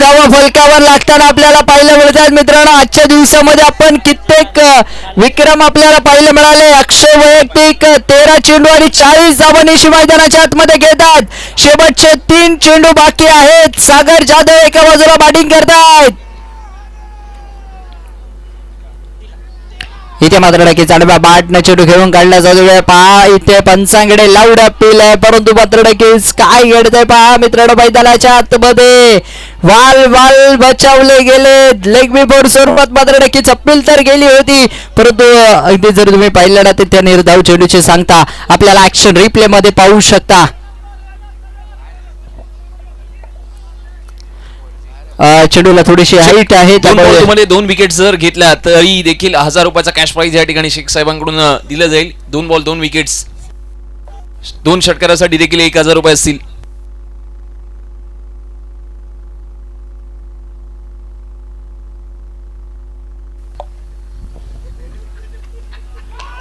S1: धावा फलकावर लागताना आपल्याला पाहायला मिळतात मित्रांनो. आजच्या दिवसामध्ये आपण कित्येक विक्रम आपल्याला पाहायला मिळाले. अक्षय वैयक्तिक 13 चेंडू आणि 40 धावा निशी मैदानाच्या आतमध्ये घेतात. शेवटचे 3 चेंडू बाकी आहेत. सागर जाधव एका बाजूला बॅटिंग करतायत. इथे मात्र नक्कीच आडव्या बॅटनं चेंडू खेळून काढला जातोय. पहा इथे पंचांकडे लाऊड अपील आहे, परंतु मात्र नक्कीच काय घडतंय पहा मित्रांनो. मैदानाच्या आतमध्ये वाल वाल बचावले गेले. लेग बिफोर स्वरूपात मात्र नक्कीच अपील तर गेली होती, परंतु अगदी जर तुम्ही पाहिलं ना तर त्या निर्धाव चेंडूची सांगता आपल्याला ऍक्शन रिप्ले मध्ये पाहू शकता. चेंडूला थोडीशी हाईट आहे,
S2: त्यामुळे 2 विकेट जर घेतल्या तरी देखील 1000 रुपयाचा कॅश प्राइज या ठिकाणी शेख साहेबांकडून दिलं जाईल. 2 बॉल 2 विकेट्स, 2 षटकारासाठी देखील 1000 रुपये असतील.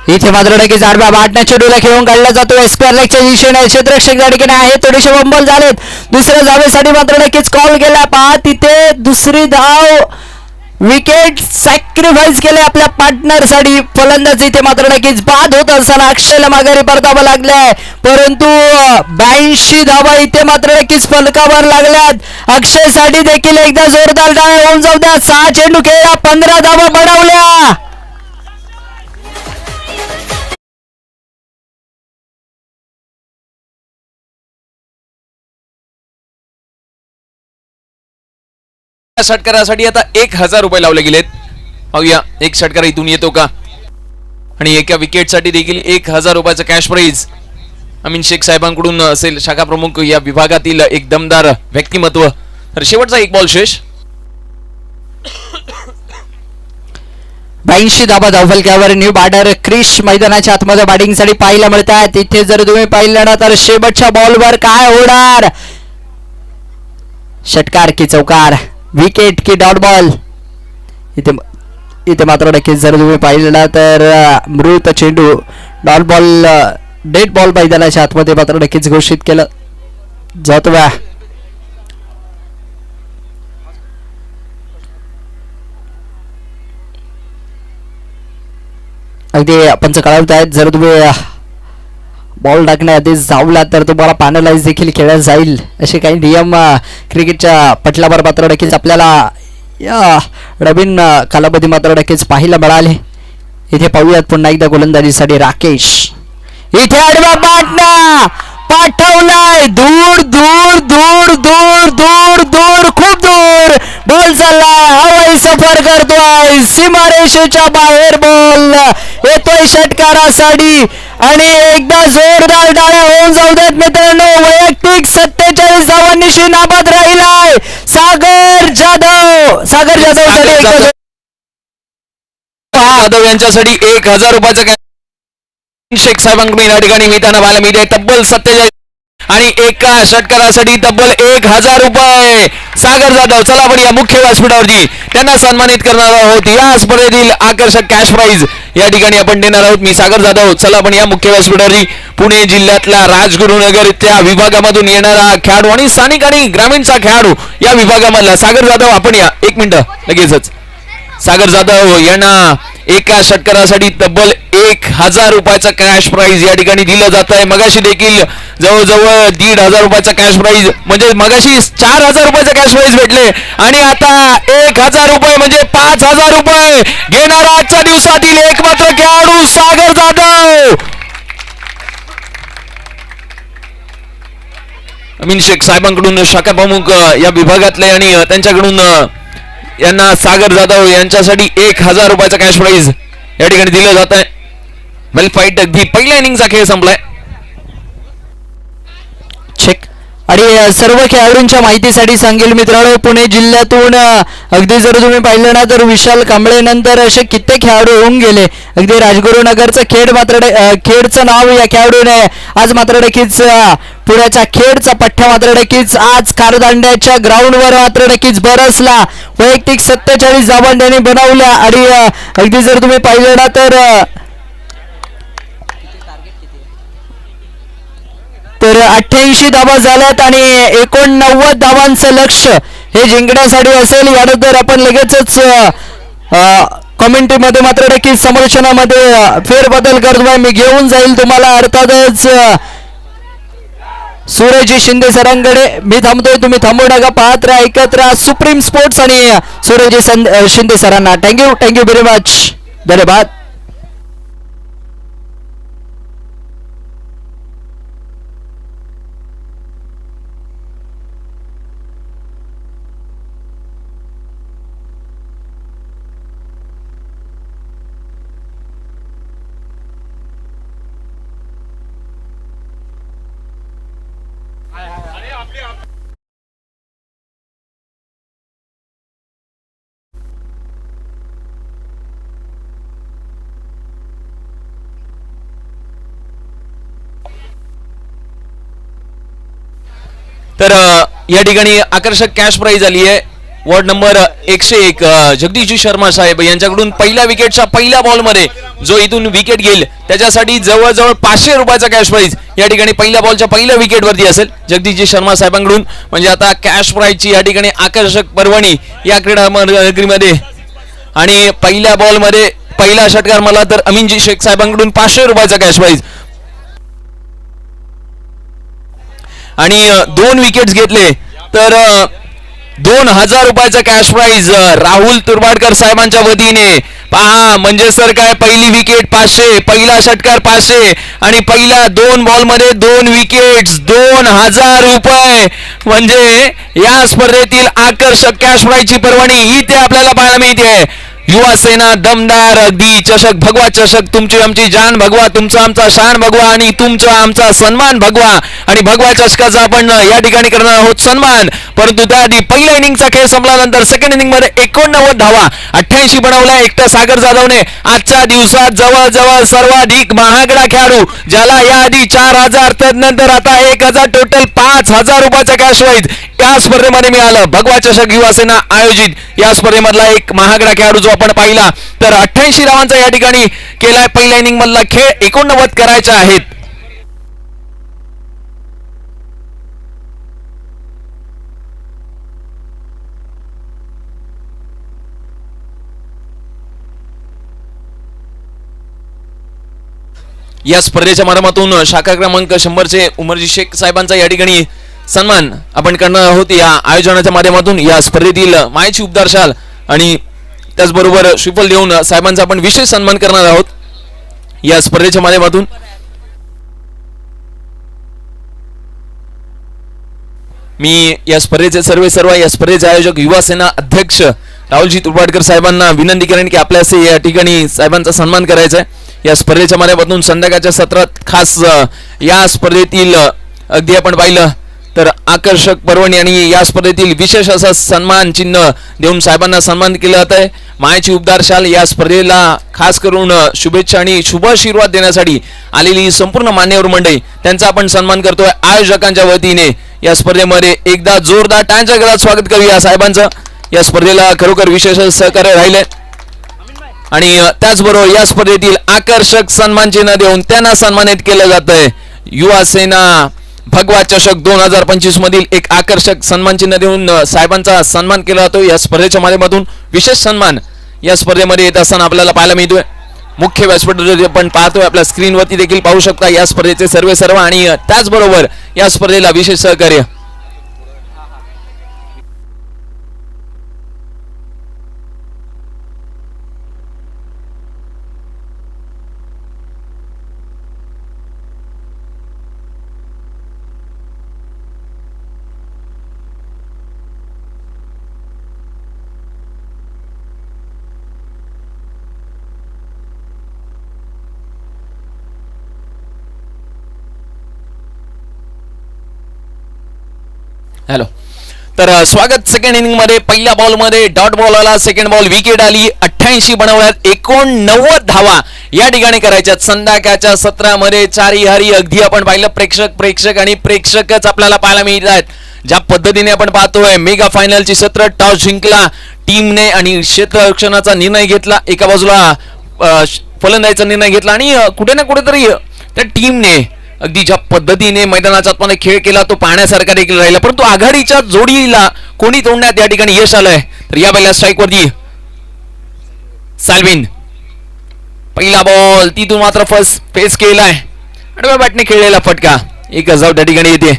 S1: इथे मात्र नक्कीच आडव्या बॅटनं चेंडूला खेळून काढला जातो. स्क्वेअर लेगच्या दिशेने क्षेत्ररक्षक या ठिकाणी आहे. थोडेसे बंबल झालेत. दुसऱ्या धावेसाठी मात्र नक्कीच कॉल केला. पहा तिथे दुसरी धाव विकेट सॅक्रिफाईस केले आपल्या पार्टनर साठी. फलंदाज इथे मात्र नक्कीच बाद होत असताना अक्षयला माघारी परतावं लागलंय, परंतु 82 धावा इथे मात्र नक्कीच फलकावर लागल्यात. अक्षय साठी देखील एकदा जोरदार टाळ्या होऊन जाऊ द्या. 6 चेंडू खेळला, 15 धावा बनवल्या.
S2: षटकारासाठी आता 1000 रुपये लावले गेलेत. पाहूया एक षटकार इथून येतो का, आणि एका विकेट साठी देखील 1000 रुपयाचं कॅश प्राइज अमीन शेख साहेबांकडून असेल. शाखा प्रमुख या विभागातील एक दमदार व्यक्तिमत्व. तर शेवटचा 1 बॉल शेष.
S1: 82 धावा धावफलकावर न्यू बॅटर क्रिश मैदानाच्या आतमध्ये बॅटिंग साठी पाहायला मिळतात. तिथे जर तुम्ही पाहिलं ना तर शेवटच्या बॉलवर काय होणार, षटकार की चौकार, विकेट की डॉट बॉल. इथे मात्र नक्कीच जर तुम्ही पाहिलं तर मृत चेंडू डॉट बॉल, डेड बॉल मैदानाच्या आतमध्ये मात्र नक्कीच घोषित केलं जातो. अगदी पंच कळवत आहेत, जर तुम्ही बॉल टाकण्याआधी जावला तर तुम्हाला पॅनलाइज देखील खेळला जाईल, असे काही नियम क्रिकेटच्या पटलावर मात्र नक्कीच आपल्याला या नवीन कालावधी मात्र नक्कीच पाहायला मिळाले. इथे पाहूयात पुन्हा एकदा गोलंदाजीसाठी राकेश. इथे आडवा बॅटनं पाठवलाय दूर दूर दूर दूर दूर दूर खूप दूर बॉल चाललाय, हवाई सफर करतोय, सीमारेषेच्या बाहेर बॉल येतोय षटकारासाठी. आणि एकदा जोरदार टाळ्या होऊन जाऊ देत मित्रांनो. वैयक्तिक 47 धावांनी नाबाद राहिलाय सागर जाधव. सागर जाधव
S2: जाधव यांच्यासाठी 1000 रुपयाचं शेख साहेबांकडून या ठिकाणी मिळताना पाहायला मिळते. तब्बल 47 आणि एका षटकारासाठी तब्बल 1000 रुपये सागर जाधव. चला आपण या मुख्य व्यासपीठावरती त्यांना सन्मानित करणार आहोत. या स्पर्धेतील आकर्षक कॅश प्राइज या ठिकाणी आपण देणार आहोत. मी सागर जाधव. चला आपण या मुख्य व्यासपीठावरती पुणे जिल्ह्यातला राजगुरुनगर त्या विभागामधून येणारा खेळाडू आणि स्थानिक आणि ग्रामीणचा खेळाडू या विभागामधला सागर जाधव. आपण या 1 मिनिट लगेचच. सागर जाधव यांना एका षटकारासाठी तब्बल 1000 रुपयाचा कॅश प्राइज या ठिकाणी दिलं जात आहे. मगाशी देखील जवळजवळ 1500 रुपयाचा कॅश प्राइज म्हणजे मगाशी 4000 रुपयाचा कॅश प्राइज भेटले आणि आता 1000 रुपये म्हणजे 5000 रुपये घेणारा आजच्या दिवसातील एकमात्र खेळाडू सागर जाधव. अमीन शेख साहेबांकडून शाखा प्रमुख या विभागातले आणि त्यांच्याकडून यांना सागर जाधव यांच्यासाठी 1000 रुपयाचा कॅश प्राइज या ठिकाणी दिलं जात आहे. वेल फाईट. अगदी पहिल्या इनिंगचा खेळ संपलाय.
S1: चेक. आणि सर्व खेळाडूंच्या माहितीसाठी सांगेल मित्रांनो, पुणे जिल्ह्यातून अगदी जर तुम्ही पाहिलं ना तर विशाल कांबळे नंतर असे कित्येक खेळाडू होऊन गेले. अगदी राजगुरुनगरचं खेडचं नाव या खेळाडूने आज मात्र नक्कीच पुण्याच्या खेडचा पठ्ठा मात्र नक्कीच आज कारदांड्याच्या ग्राउंडवर मात्र नक्कीच बरसला. वैयक्तिक 47 धावा त्यांनी बनवल्या आणि अगदी जर तुम्ही पाहिलं ना तर 88 धावा झाल्यात आणि 89 धावांचं लक्ष हे जिंकण्यासाठी असेल. यानंतर आपण लगेचच कमेंट्रीमध्ये मात्र नक्कीच समर्थनामध्ये फेरबदल करतोय. मी घेऊन जाईल तुम्हाला अर्थातच सूरज शिंदे सरांकडे. मी थांबतोय, तुम्ही थांबू नका. पाहत राहा, ऐकत राहा सुप्रीम स्पोर्ट्स आणि सूरज शिंदे सरांना. Thank you very much. धन्यवाद.
S2: तर या ठिकाणी आकर्षक कॅश प्राइज आली आहे. वॉर्ड नंबर 101 जगदीशजी शर्मा साहेब यांच्याकडून पहिल्या विकेटच्या पहिल्या बॉलमध्ये जो इथून विकेट घेईल त्याच्यासाठी जवळजवळ 500 रुपयाचा कॅश प्राइज या ठिकाणी पहिल्या बॉलच्या पहिल्या विकेटवरती असेल जगदीशजी शर्मा साहेबांकडून. म्हणजे आता कॅश प्राइजची या ठिकाणी आकर्षक पर्वणी या क्रीडा नगरीमध्ये. आणि पहिल्या बॉलमध्ये पहिला षटकार मला तर अमीनजी शेख साहेबांकडून 500 रुपयाचा कॅश प्राइज आणि 2 विकेट्स घेतले तर 2000 रुपयाचा कॅश प्राइज राहुल तुर्बाडकर साहेबांच्या वतीने. पहा म्हणजे सर काय, पहिली विकेट 500, पहिला षटकार 500 आणि पहिल्या 2 बॉलमध्ये 2 विकेट्स 2000 रुपये. म्हणजे या स्पर्धेतील आकर्षक कॅश प्राइजची पर्वणी ही ते आपल्याला पाहायला मिळते. युवा सेना दमदार अगदी चषक भगवा चषक. तुमची आमची जान भगवा, तुमचा आमचा शान भगवा आणि तुमचा आमचा सन्मान भगवा. आणि भगवा चषकाचा आपण या ठिकाणी करणार आहोत सन्मान. परंतु त्याआधी पहिल्या इनिंगचा खेळ संपल्यानंतर सेकंड इनिंग मध्ये 89 धावा 88 बनवल्या एकटा सागर जाधवने. आजच्या दिवसात जवळजवळ सर्वाधिक महागडा खेळाडू ज्याला याआधी 4000 त्यानंतर आता 1000 टोटल 5000 रुपयाचा कॅश प्राइज या स्पर्धेमध्ये मिळालं. भगवा चषक युवा सेना आयोजित या स्पर्धेमधला एक महागडा खेळाडू जो आपण पाहिला तर 88 धावांचा या ठिकाणी केलाय. पहिल्या इनिंग मधला खेळ 89 करायचा आहेत. या स्पर्धेच्या माध्यमातून शाखा क्रमांक 100 चे उमरजी शेख साहेबांचा या ठिकाणी सन्मान आपण करणार आहोत. या आयोजनाच्या माध्यमातून या स्पर्धेतील मायेची उबदार शाल आणि त्याचबरोबर श्रीफल देऊन साहेबांचा आपण विशेष सन्मान करणार आहोत या स्पर्धेच्या माध्यमातून. मी या स्पर्धेचे सर्व या स्पर्धेचे आयोजक युवा सेना अध्यक्ष राहुलजी तुर्बाडकर साहेबांना विनंती करेन की आपल्यास या ठिकाणी साहेबांचा सन्मान करायचा आहे. या स्पर्धेच्या माध्यमातून संध्याकाळच्या सत्रात खास या स्पर्धेतील अगदी आपण पाहिलं तर आकर्षक पर्वणी आणि या स्पर्धेतील विशेष असा सन्मान चिन्ह देऊन साहेबांना सन्मान केलं जात आहे. मायाची उबदार शाल या स्पर्धेला खास करून शुभेच्छा आणि शुभाशीर्वाद देण्यासाठी आलेली संपूर्ण मान्यवर मंडळी त्यांचा आपण सन्मान करतोय आयोजकांच्या वतीने. या स्पर्धेमध्ये एकदा जोरदार टाळ्यांच्या गजरात स्वागत करूया साहेबांचं. या स्पर्धेला खरोखर विशेष सहकार्य राहिले आणि त्याचबरोबर या स्पर्धेतील आकर्षक सन्मान चिन्ह देऊन त्यांना सन्मानित केलं जात आहे. युवा सेना भगवा चषक 2025 मधील एक आकर्षक सन्मान चिन्ह देऊन साहेबांचा सन्मान केला जातो. या स्पर्धेच्या माध्यमातून विशेष सन्मान या स्पर्धेमध्ये येत असताना आपल्याला पाहायला मिळतोय. मुख्य व्यासपीठावर आपण पाहतोय आपल्या स्क्रीनवरती देखील पाहू शकता या स्पर्धेचे सर्व आणि त्याचबरोबर या स्पर्धेला विशेष सहकार्य हॅलो. तर स्वागत सेकंड इनिंग मध्ये. पहिल्या बॉल मध्ये डॉट बॉल आला, सेकंड बॉल विकेट आली. 88 बनवल्यात, 89 धावा या ठिकाणी करायच्यात. संध्याकाळच्या सत्रामध्ये चारी हारी अगदी आपण पाहिलं प्रेक्षक आणि प्रेक्षकच आपल्याला पाहायला मिळत आहेत. ज्या पद्धतीने आपण पाहतोय मेगा फायनलची सत्र टॉस जिंकला टीमने आणि क्षेत्ररक्षणाचा निर्णय घेतला, एका बाजूला फलंदाजीचा निर्णय घेतला आणि कुठे ना कुठेतरी त्या टीमने अगदी ज्या पद्धतीने मैदानाच्या आतमध्ये खेळ केला तो पाहण्यासारखा देखील राहिला. परंतु आघाडीच्या जोडीला कोणी तोडण्यात या ठिकाणी यश आलंय. तर या पहिल्या स्ट्राईक वरती साल्विन पहिला बॉल तिथून मात्र फर्स्ट फेस केलाय. आडव्या बॅटने खेळलेला फटका एक जाऊ त्या ठिकाणी येते.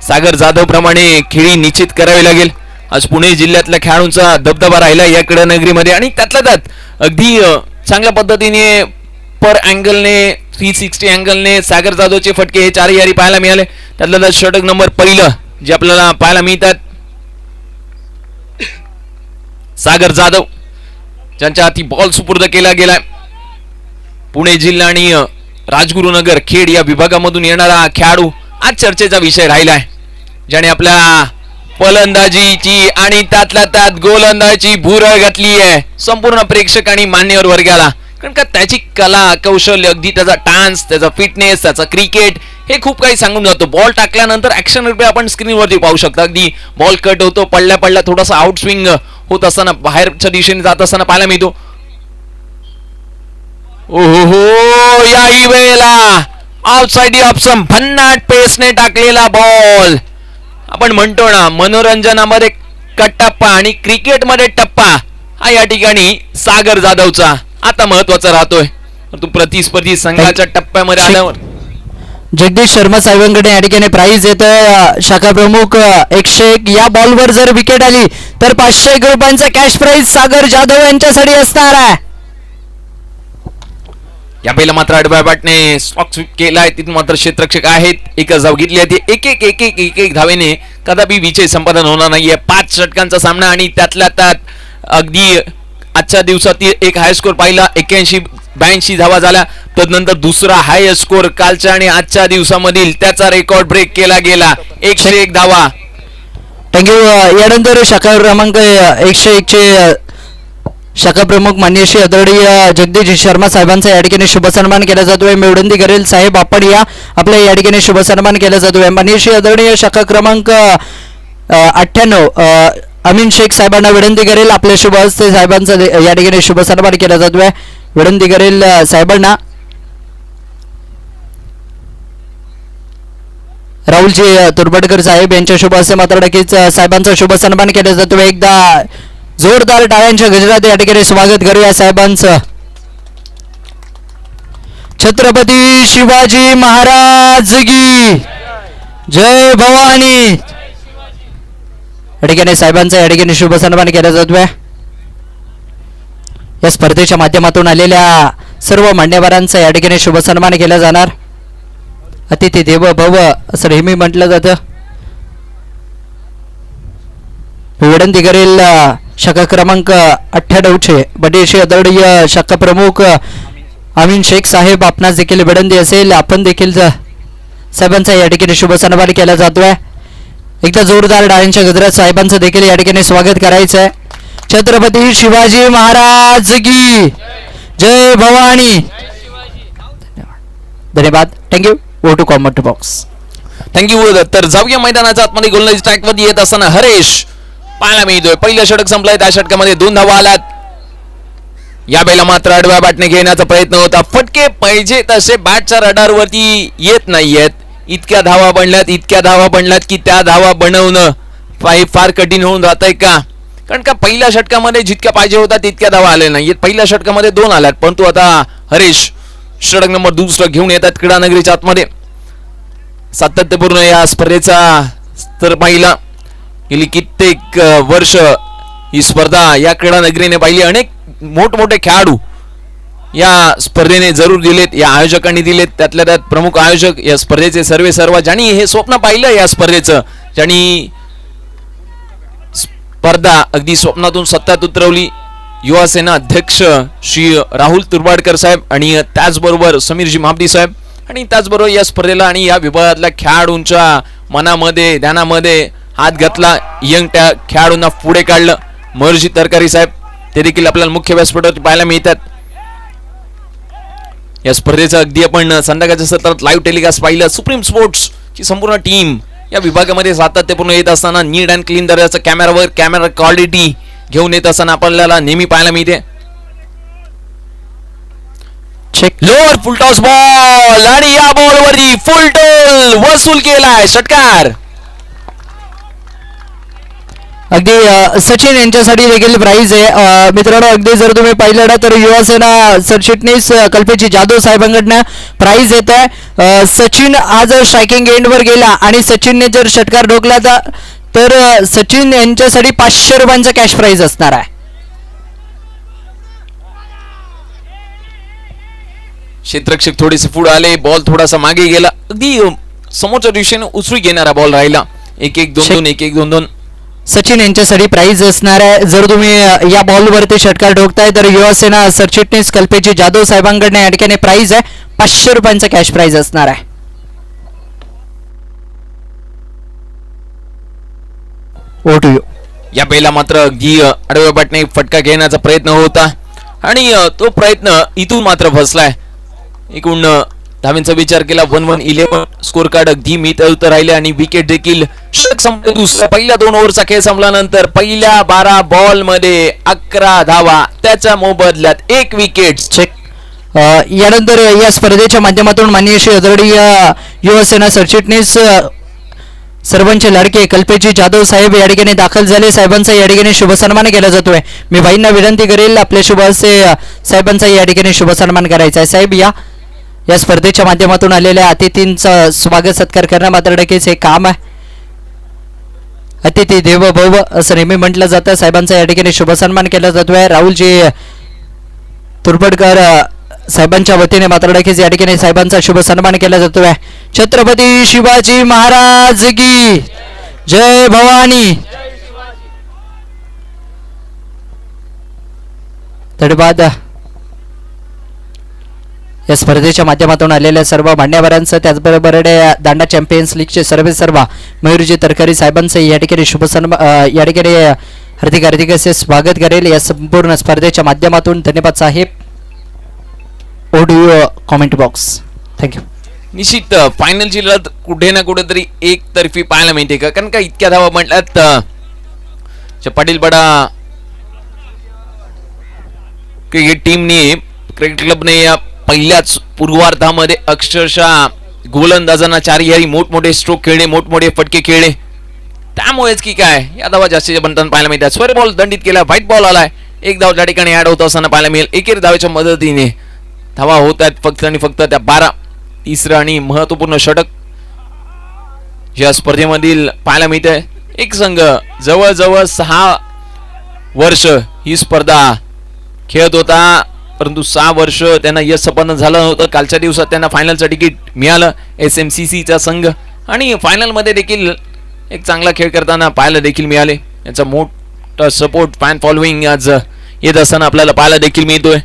S2: सागर जाधव प्रमाणे खेळी निश्चित करावी लागेल. आज पुणे जिल्ह्यातल्या खेळाडूंचा दबदबा राहिला या क्रीडा नगरीमध्ये आणि त्यातल्या त्यात अगदी चांगल्या पद्धतीने पर अँगलने 360 अँगलने सागर जाधवचे फटके हे चारही यारी पाहायला मिळाले. त्यातलं षटक नंबर पहिलं जे आपल्याला पाहायला मिळतात सागर जाधव ज्यांच्या हाती बॉल सुपूर्द केला गेलाय. पुणे जिल्हा आणि राजगुरुनगर खेड या विभागामधून येणारा खेळाडू आज चर्चेचा विषय राहिलाय, ज्याने आपल्या फलंदाजीची आणि त्यातल्या त्यात गोलंदाजीची भुरळ घातली आहे संपूर्ण प्रेक्षक आणि मान्यवर वर्गाला. कारण का त्याची कला कौशल्य अगदी त्याचा डान्स, त्याचा फिटनेस, त्याचा क्रिकेट हे खूप काही सांगून जातो. बॉल टाकल्यानंतर ऍक्शन रिप्ले आपण स्क्रीनवरती पाहू शकता. अगदी बॉल कट होतो, पडल्या थोडासा आउट स्विंग होत असताना बाहेरच्या दिशेने जात असताना पाहायला मिळतो. ओहो याही वेळेला आउटसाइड ऑप्शन भन्नाट पेसने टाकलेला बॉल. आपण म्हणतो ना मनोरंजनामध्ये कटप्पा आणि क्रिकेटमध्ये टप्पा हा या ठिकाणी सागर जाधवचा आता महत्वाचा राहतोय. तू प्रतिस्पर्धी संघाच्या टप्प्यामध्ये आल्यावर
S1: जगदीश शर्मा साहेबांकडे या ठिकाणी प्राइज येतोय शाखा प्रमुख 101. या बॉलवर जर विकेट आली तर 501 रुपयांचा कॅश प्राइज सागर जाधव यांच्यासाठी असणार आहे.
S2: या पहिला मात्र आडव्या बॅटने स्टॉक स्वीप केलाय. तिथून मात्र क्षेत्ररक्षक आहेत, एकच धाव घेतली आहे. एक धावेने कदापि विजय संपादन होणार नाहीये. 5 षटकांचा सामना आणि त्यातल्या त्यात अगदी आजच्या दिवसातील एक हाय स्कोर पाहिला 81-82 धावा झाल्या. तदनंतर दुसरा हाय स्कोर कालच्या आणि आजच्या दिवसामधील त्याचा रेकॉर्ड ब्रेक केला गेला 101 धावा.
S1: थँक्यू. यानंतर शाखा क्रमांक 101 चे शाखा प्रमुख मान्य श्री आदरणीय जगदीश शर्मा साहेबांचा या ठिकाणी शुभ सन्मान केला जातोय. मी विनंती करेल साहेब आपण आपल्या या ठिकाणी शुभ सन्मान केला जातोय. मान्य श्री आदरणीय शाखा क्रमांक 98 अमीन शेख साहेबांना विनंती करेल आपल्या शुभ हस्ते साहेबांचा या ठिकाणी शुभ सन्मान केला जातोय. विनंती करेल साहेबांना. राहुलजी तुरबडकर साहेब यांच्या शुभ हस्ते मात्र नक्कीच साहेबांचा शुभ सन्मान केला जातोय. एकदा जोरदार टाळ्यांच्या गजरात या ठिकाणी स्वागत करूया साहेबांचं. छत्रपती शिवाजी महाराज की जय भवानी. या ठिकाणी साहेबांचा या ठिकाणी शुभ सन्मान केला जातोय. या स्पर्धेच्या माध्यमातून आलेल्या सर्व मान्यवरांचा या ठिकाणी शुभ सन्मान केला जाणार. अतिथी देव भव असं नेहमी म्हटलं जातं. विनंती करेल शाखा क्रमांक 98 चे बडेशी आदरणीय शाखा प्रमुख अमीन शेख साहेब आपणास देखील विनंती असेल आपण देखील साहेबांचा या ठिकाणी शुभ सन्मान केला जातोय. एकदा जोरदार टाळ्यांच्या गजरात साहेबांचं देखील या ठिकाणी स्वागत करायचं आहे. छत्रपती शिवाजी महाराज की जय भवानी. धन्यवाद. Thank you. Go to comment box.
S2: Thank you. तर जाऊया मैदानाच्या आतमध्ये गोलंदाजी ट्रॅक मध्ये येत असताना हरेश पाहायला मिळतोय. पहिलं षटक संपलंय. त्या षटकामध्ये 2 धावा आल्यात. या बेला मात्र आडव्या बॅटने घेण्याचा प्रयत्न होता. फटके पाहिजे तसे बॅटच्या रडारवरती येत नाहीयेत. इतक्या धावा बनल्यात की त्या धावा बनवणं फार कठीण होऊन जातंय का. कारण का पहिल्या षटकामध्ये जितक्या पाहिजे होता तितक्या धावा आल्या नाहीयेत. पहिल्या षटकामध्ये 2 आल्यात. परंतु आता हरेश षटक नंबर 2 घेऊन येतात क्रीडानगरीच्या आतमध्ये. सातत्यपूर्ण या स्पर्धेचा स्तर पाहिला. गेली कित्येक वर्ष ही स्पर्धा या क्रीडानगरीने पाहिली. अनेक मोठमोठे खेळाडू या स्पर्धेने जरूर दिलेत, या आयोजकांनी दिलेत. त्यातल्या त्यात प्रमुख आयोजक या स्पर्धेचे सर्व ज्यांनी हे स्वप्न पाहिलं या स्पर्धेचं, ज्यांनी स्पर्धा अगदी स्वप्नातून सत्यात उतरवली. युवा सेना अध्यक्ष श्री राहुल तुर्बाडकर साहेब आणि त्याचबरोबर समीरजी महाबदी साहेब आणि त्याचबरोबर या स्पर्धेला आणि या विभागातल्या खेळाडूंच्या मनामध्ये ध्यानामध्ये हात घातला. यंग त्या खेळाडूंना पुढे काढलं. मयूरजी तरकारी साहेब ते देखील आपल्याला मुख्य व्यासपीठावर पाहायला मिळतात. या स्पर्धेचं अगदी आपण संध्याकाळच्या सत्रात लाईव्ह टेलिकास्ट पाहिलं. सुप्रीम स्पोर्ट्स ची संपूर्ण टीम या विभागामध्ये सातत्यपूर्ण येत असताना नीट अँड क्लीन दर्जाचं कॅमेरा क्वालिटी घेऊन येत असताना आपल्याला नेहमी पाहायला मिळते. लोअर फुल टॉस बॉल आणि या बॉलवरती फुल टोल वसूल केलाय. षटकार.
S1: अगदी सचिन यांच्यासाठी देखील प्राइज आहे मित्रांनो. अगदी जर तुम्ही पाहिलं ना तर युवासेना सरचिटणीस कल्पेची जाधव साहेबांकडनं प्राइज येत आहे. सचिन आज स्ट्रायकिंग एंडवर गेला आणि सचिनने जर षटकार ठोकला तर सचिन यांच्यासाठी 500 रुपयांचा कॅश प्राइज असणार आहे.
S2: क्षेत्ररक्षक थोडेसे पुढे आले. बॉल थोडासा मागे गेला. अगदी समोरच्या दिशेने उचलून घेणारा बॉल राहिला. 1-1, 2-2.
S1: सचिन यांच्यासाठी प्राइज असणार आहे. जर तुम्ही या बॉलवरती षटकार ठोकताय तर युवासेना सरचिटणीस कल्पेची जाधव साहेबांकडनं या ठिकाणी प्राइज आहे. 500 रुपयांचा कॅश प्राइज असणार आहे. Over to you.
S2: या बेला मात्र अगदी आडव्या बॅटने फटका घेण्याचा प्रयत्न होता आणि तो प्रयत्न इथून मात्र फसलाय. एकूण धावांचा विचार केला 1-1-11 स्कोर कार्ड अगदी मिळत राहिले आणि विकेट देखील दुसऱ्या पहिल्या 2 ओव्हरचा खेळ संपल्यानंतर पहिल्या 12 बॉल मध्ये 11 धावा, त्याच्या मोबदल्यात 1 विकेट.
S1: यानंतर या स्पर्धेच्या माध्यमातून माननीय श्री आदरणीय युवासेना सरचिटणीस सर्वांचे लाडके कल्पेजी जाधव साहेब या ठिकाणी दाखल झाले. साहेबांचा या ठिकाणी शुभसन्मान केला जातोय. मी भाईंना विनंती करेल आपल्या शुभ हस्ते साहेबांचा या ठिकाणी शुभसन्मान करायचा आहे. साहेब या स्पर्धेच्या माध्यमातून आलेल्या अतिथींचं स्वागत सत्कार करणं मात्र नक्कीच हे काम आहे. अतिथी देव भव असं नेहमी म्हटलं जातं. साहेबांचा या ठिकाणी शुभसन्मान केला जातोय. राहुलजी तुर्बडकर साहेबांच्या वतीने मात्र नक्कीच या ठिकाणी साहेबांचा शुभ सन्मान केला जातोय. छत्रपती शिवाजी महाराज की जय भवानी. धन्यवाद. या स्पर्धेच्या माध्यमातून आलेल्या सर्व मान्यवरांचं त्याचबरोबर दांडा चॅम्पियन्स लीगचे सर्व मयूरजी तरकारी साहेबांचं या ठिकाणी शुभ सन्मान या ठिकाणी हार्दिक असे स्वागत करेल या संपूर्ण स्पर्धेच्या माध्यमातून. धन्यवाद साहेब. Audio comment box. थँक्यू.
S2: निश्चित फायनलची लढत कुठे ना कुठेतरी एकतर्फी पाहायला मिळते का, कारण का इतक्या धावा म्हटल्यात पाटील बडा क्रिकेट टीमने क्रिकेट क्लबने या पहिल्याच पूर्वार्धामध्ये अक्षरशः गोलंदाजांना चारही मोठमोठे स्ट्रोक खेळले, मोठमोठे फटके खेळले. त्यामुळेच की काय या धावा जास्तीच्या बनताना पाहायला मिळतात. स्क्वेअर बॉल दंडित केला, व्हाईट बॉल आलाय, 1 धाव त्या ठिकाणी ऍड होत असताना पाहायला मिळेल. एकेरी धावेच्या मदतीने धावा होत आहेत फक्त आणि फक्त त्या 12. तिसरं आणि महत्वपूर्ण षटक या स्पर्धेमधील पाहायला मिळतंय. एक संघ जवळजवळ 6 वर्ष ही स्पर्धा खेळत होता, परंतु 6 वर्ष त्यांना यश संपन्न झालं नव्हतं. कालच्या दिवसात त्यांना फायनलचं तिकीट मिळालं. SMCCचा संघ आणि फायनलमध्ये देखील एक चांगला खेळ करताना पाहायला देखील मिळाले. याचा मोठा सपोर्ट फॅन फॉलोईंग आज येत असताना आपल्याला पाहायला देखील मिळतोय.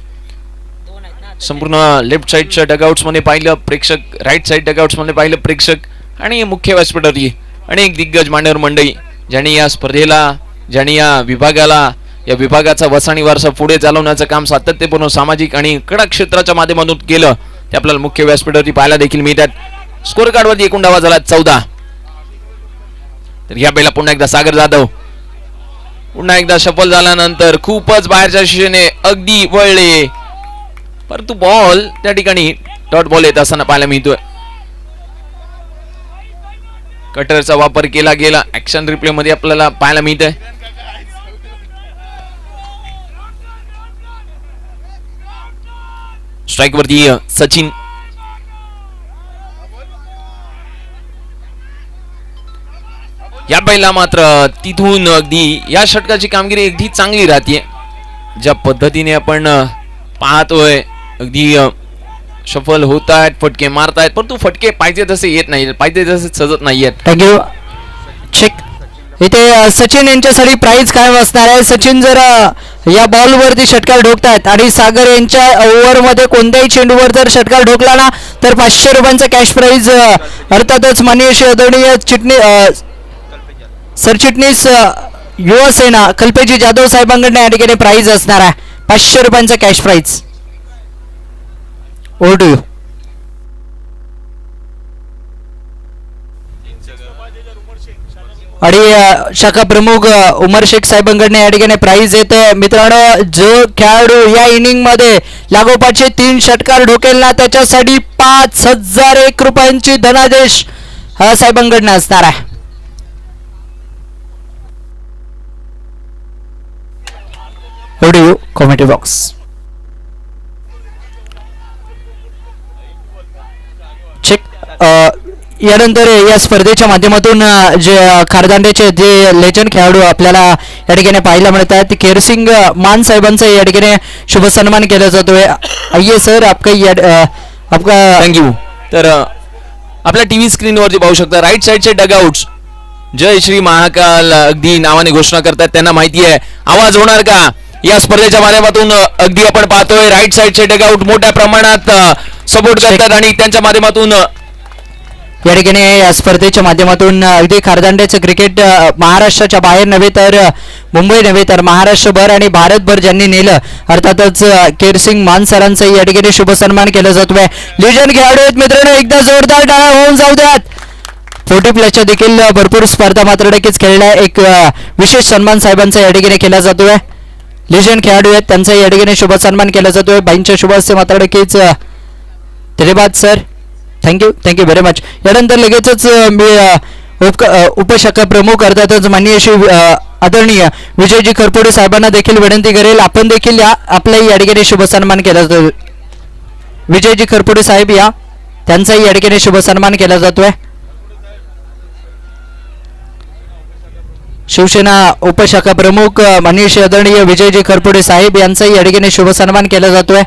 S2: संपूर्ण लेफ्ट साईडच्या डगआउट्स मध्ये पाहिलं प्रेक्षक, राईट साईड डगआउट्स मध्ये पाहिलं प्रेक्षक आणि मुख्य व्यासपीठावरती अनेक दिग्गज मान्यवर मंडळी ज्यांनी या स्पर्धेला, ज्यांनी या विभागाला, या विभागाचा वसाणी वारसा पुढे चालवण्याचं काम सातत्यपूर्ण सामाजिक आणि क्रीडा क्षेत्राच्या माध्यमातून केलं ते आपल्याला मुख्य व्यासपीठावरती पाहायला देखील मिळतात. स्कोर कार्डवरती एकूण धावा झाला 14. तर या वेळेला पुन्हा एकदा सागर जाधव पुन्हा एकदा सफल झाल्यानंतर खूपच बाहेरच्या दिशेने अगदी वळले, परंतु बॉल त्या ठिकाणी डॉट बॉल येत असताना पाहायला मिळतोय. कटरचा वापर केला गेला, ऍक्शन रिप्ले मध्ये आपल्याला पाहायला मिळतंय. स्ट्राइक वरती सचिन, या बैला मात्र तिथून अगदी या षटकाची कामगिरी अगदी चांगली राहते. ज्या पद्धतीने आपण पाहतोय अगदी सफल होत आहेत, फटके मारतायत, परंतु फटके पाहिजे तसे येत नाही, पाहिजे तसे सजत नाहीयेत.
S1: थँक्यू. चेक. इथे सचिन यांच्यासाठी प्राइस काय असणार आहे? सचिन जर या बॉल वरती षटकार ठोकतायत आणि सागर यांच्या ओव्हर मध्ये कोणत्याही चेंडूवर जर षटकार ठोकला ना तर 500 रुपयांचा कॅश प्राइज अर्थातच माननीय आदरणीय सरचिटणीस युवा सेना कल्पेजी जाधव साहेबांकडे या ठिकाणी प्राइज असणार आहे 500 रुपयांचा cash prize. Over to you. आणि शाखा प्रमुख उमर शेख साहेबांकडे या ठिकाणी प्राइज येते. मित्रांनो, जो खेळाडू या इनिंग मध्ये लागोपाठचे 3 षटकार ढोकेल ना त्याच्यासाठी 5001 रुपयांची धनादेश साहेबांकडनं असणार आहे. Video commentary box. चेक. यानंतर या स्पर्धेच्या माध्यमातून जे खारदांड्याचे जे लेजंड खेळाडू आपल्याला या ठिकाणी पाहायला मिळतात, केरसिंग मान साहेबांचा या ठिकाणी शुभ सन्मान केला जातोय. आइए सर, आपका
S2: थँक्यू. तर आपल्या टीव्ही स्क्रीनवरती पाहू शकता राईट साइडचे डगआउट्स जय श्री महाकाल अगदी नावाने घोषणा करतात. त्यांना माहिती आहे आवाज होणार का या स्पर्धेच्या माध्यमातून. अगदी आपण पाहतोय राईट साइडचे डगआउट मोठ्या प्रमाणात सपोर्ट करतात आणि त्यांच्या माध्यमातून
S1: या ठिकाणी या स्पर्धेच्या माध्यमातून अगदी खारदांड्याचं क्रिकेट महाराष्ट्राच्या बाहेर नव्हे तर मुंबई नव्हे तर महाराष्ट्रभर आणि भारतभर ज्यांनी नेलं अर्थातच केरसिंग मान सरांचा या ठिकाणी शुभ सन्मान केला जातोय. लिजंड खेळाडू आहेत मित्रांनो, एकदा जोरदार टाळ्या होऊन जाऊ द्यात. 40 प्लसच्या देखील भरपूर स्पर्धा मात्र नक्कीच खेळल्या. एक विशेष सन्मान साहेबांचा या ठिकाणी केला जातोय. लिजंड खेळाडू आहेत त्यांचा या ठिकाणी शुभ सन्मान केला जातोय. बाईंच्या शुभ हस्ते मात्र नक्कीच धन्यवाद सर. Thank you very much. यानंतर लगेचच मी उपशाखा प्रमुख अर्थातच माननीय श्री आदरणीय विजयजी खरपुडे साहेबांना देखील विनंती करेल आपण देखील या आपल्या या ठिकाणी शुभ सन्मान केला जातो. विजयजी खरपुडे साहेब या त्यांचाही या ठिकाणी शुभ सन्मान केला जातोय. शिवसेना उपशाखा प्रमुख माननीय श्री आदरणीय विजयजी खरपुडे साहेब यांचाही या ठिकाणी शुभ सन्मान केला जातोय.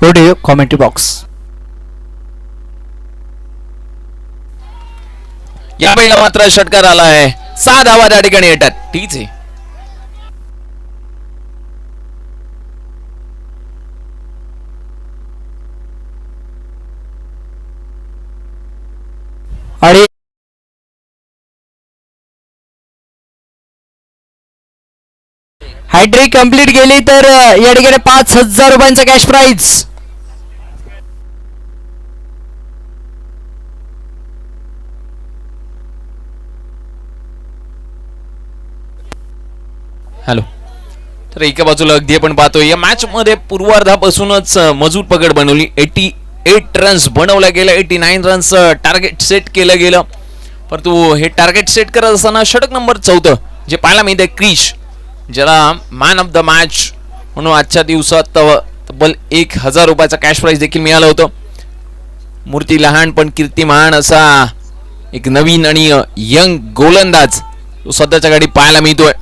S1: Video commentary box.
S2: या वेळेला मात्र षटकार आला आहे. 6 धावा त्या ठिकाणी येतात. ठीक आहे.
S1: आणि हायड्रिक कंप्लीट गेली तर या ठिकाणी 5000 रुपयांचा कॅश प्राइज.
S2: हॅलो. तर एका बाजूला अगदी आपण पाहतोय या मॅच मध्ये पूर्वार्धापासूनच मजूर पकड बनवली. 88 रन्स बनवल्या गेल्या. 89 रन्स टार्गेट सेट केलं गेलं. परंतु हे टार्गेट सेट करत असताना षटक नंबर 14 जे पाहायला मिळते क्रिश ज्याला मॅन ऑफ द मॅच म्हणून आजच्या दिवसात तब्बल 1000 रुपयाचा कॅश प्राइज देखील मिळालं होतं. मूर्ती लहान पण कीर्तिमान असा एक नवीन आणि यंग गोलंदाज तो सध्याच्या घडी पाहायला मिळतोय.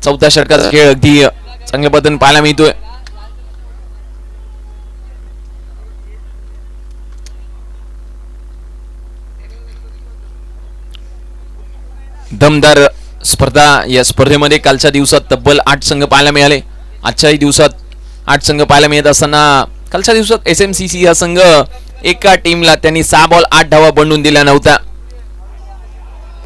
S2: चौथ्या षटकाचा खेळ अगदी चांगल्या पद्धतीने पाहायला मिळतोय. दमदार स्पर्धा. या स्पर्धेमध्ये कालच्या दिवसात तब्बल 8 संघ पाहायला मिळाले. आजच्याही दिवसात 8 संघ पाहायला मिळत असताना कालच्या दिवसात SMCC हा संघ एका टीमला त्यांनी 6 बॉल 8 धावा बनवून दिल्या नव्हत्या.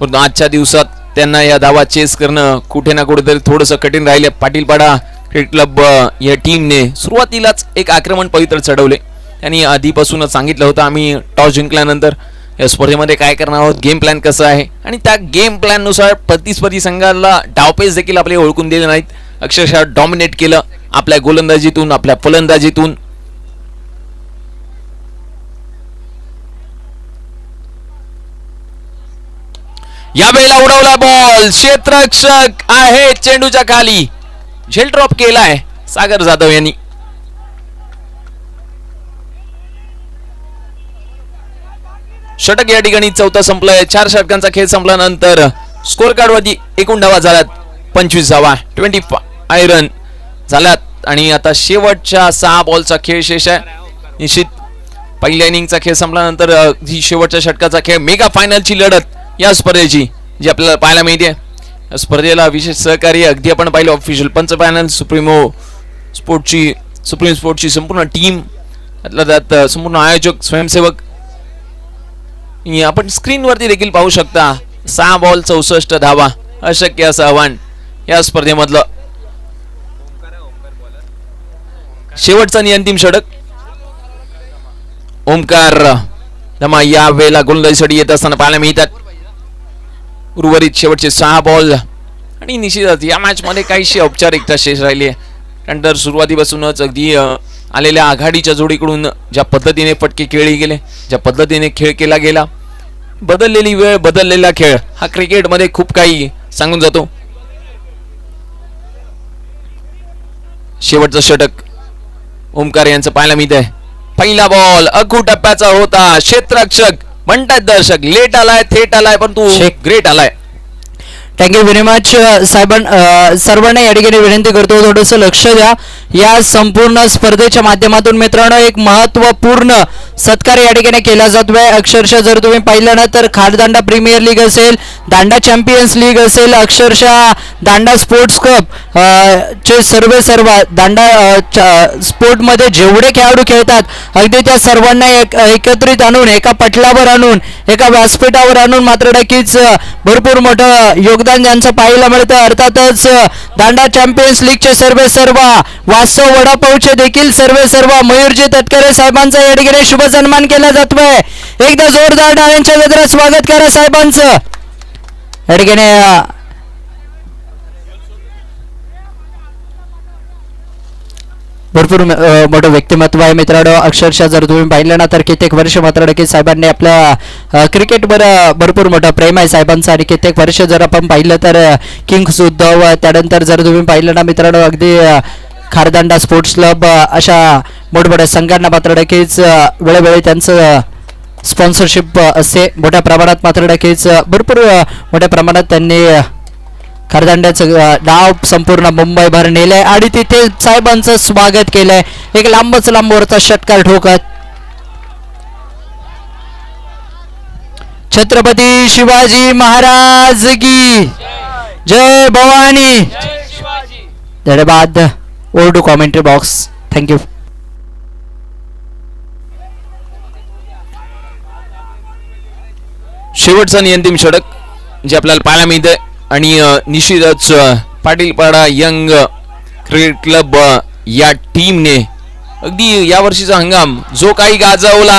S2: परंतु आजच्या दिवसात त्यांना या धावा चेस करणं कुठे ना कुठेतरी थोडंसं कठीण राहिले. पाटीलपाडा क्रिकेट क्लब या टीमने सुरुवातीलाच एक आक्रमण पवित्र चढवले. त्यांनी आधीपासूनच सांगितलं होतं आम्ही टॉस जिंकल्यानंतर या स्पर्धेमध्ये काय करणार आहोत, गेम प्लॅन कसं आहे, आणि त्या गेम प्लॅन नुसार प्रतिस्पर्धी संघाला डावपेच देखील आपले ओळखून दिले नाहीत. अक्षरशः डॉमिनेट केलं आपल्या गोलंदाजीतून, आपल्या फलंदाजीतून. यावेळेला उडवला बॉल, क्षेत्ररक्षक आहे चेंडूच्या खाली, झेल ड्रॉप केलाय सागर जाधव यांनी. षटक या ठिकाणी चौथा संपलाय. 4 षटकांचा खेळ संपल्यानंतर स्कोर कार्ड वरती एकूण धावा झाल्यात 25 धावा, 25 रन झाल्यात. आणि आता शेवटच्या 6 बॉलचा खेळ शेष आहे. निश्चित पहिल्या इनिंगचा खेळ संपल्यानंतर ही शेवटच्या षटकाचा खेळ, मेगा फायनलची लढत या स्पर्धेची जी आपल्याला पाहायला मिळते. या स्पर्धेला विशेष सहकार्य अगदी आपण पाहिलं ऑफिशियल पंच पॅनल, सुप्रीम स्पोर्टची संपूर्ण टीम, त्यात संपूर्ण आयोजक, स्वयंसेवक. आपण स्क्रीनवरती देखील पाहू शकता 6 बॉल 64 धावा, अशक्य असं आव्हान या स्पर्धेमधलं. शेवटचा आणि अंतिम षटक. ओमकार धमा या वेळेला गोलंदाजीसाठी येत असताना पाहायला मिळतात. उर्वरित शेवटचे 6 बॉल आणि निश्चितच या मॅच मध्ये काहीशी औपचारिकता शेष राहिली आहे. त्यानंतर सुरुवातीपासूनच अगदी आलेल्या आघाडीच्या जोडीकडून ज्या पद्धतीने फटके खेळले गेले, ज्या पद्धतीने खेळ केला गेला, बदललेली वेळ, बदललेला खेळ हा क्रिकेटमध्ये खूप काही सांगून जातो. शेवटचं षटक ओमकार यांचं पाहायला मिळत आहे. पहिला बॉल अखू टप्प्याचा होता. क्षेत्ररक्षक म्हणतात दर्शक, लेट आलाय, थेट आलाय, पण तू ग्रेट आलाय.
S1: थँक्यू व्हेरी मच सर्वांना या ठिकाणी विनंती करतो थोडंसं लक्ष द्या. या संपूर्ण स्पर्धेच्या माध्यमातून मित्रांनो एक महत्त्वपूर्ण सत्कार या ठिकाणी केला जातोय. अक्षरशः जर तुम्ही पाहिलं ना तर खारदांडा प्रीमियर लीग असेल, दांडा चॅम्पियन्स लीग असेल, अक्षरशः दांडा स्पोर्ट्स कप चे सर्व दांडा स्पोर्टमध्ये जेवढे खेळाडू खेळतात अगदी त्या सर्वांना एकत्रित आणून, एका पटलावर आणून, एका व्यासपीठावर आणून मात्र नक्कीच भरपूर मोठं योगदान ज्यांचं पाहायला मिळतं. अर्थातच दांडा चॅम्पियन्स लीगचे सर्व वास्तव वडापावचे देखील सर्व मयूरजी तटकरे साहेबांचा या ठिकाणी शुभ सन्मान केला जातोय. एकदा जोरदार टाळ्यांच्या गजरात स्वागत करा साहेबांचं. या ठिकाणी भरपूर मोठं व्यक्तिमत्व आहे मित्रांनो. अक्षरशः जर तुम्ही पाहिलं ना तर कित्येक वर्ष मात्र नक्की साहेबांनी आपल्या क्रिकेटवर भरपूर मोठं प्रेम आहे साहेबांचं. आणि कित्येक वर्ष जर आपण पाहिलं तर किंग्स उद्धव, त्यानंतर जर तुम्ही पाहिलं ना मित्रांनो अगदी खारदांडा स्पोर्ट्स क्लब अशा मोठमोठ्या संघांना मात्र नक्कीच वेळोवेळी त्यांचं स्पॉन्सरशिप असते. मोठ्या प्रमाणात मात्र नक्कीच भरपूर मोठ्या प्रमाणात त्यांनी खारदांड्याचं नाव संपूर्ण मुंबईभर नेलंय आणि तिथे साहेबांचं स्वागत केलंय. एक लांब वरचा षटकार ठोकत छत्रपती शिवाजी महाराज की जय भवानी. धन्यवाद. Over to commentary box. Thank you.
S2: शेवटचा आणि अंतिम षटक जे आपल्याला पाहायला मिळतंय. आणि निश्चितच पाटीलपाडा यंग क्रिकेट क्लब या टीमने अगदी या वर्षीचा हंगाम जो काही गाजवला,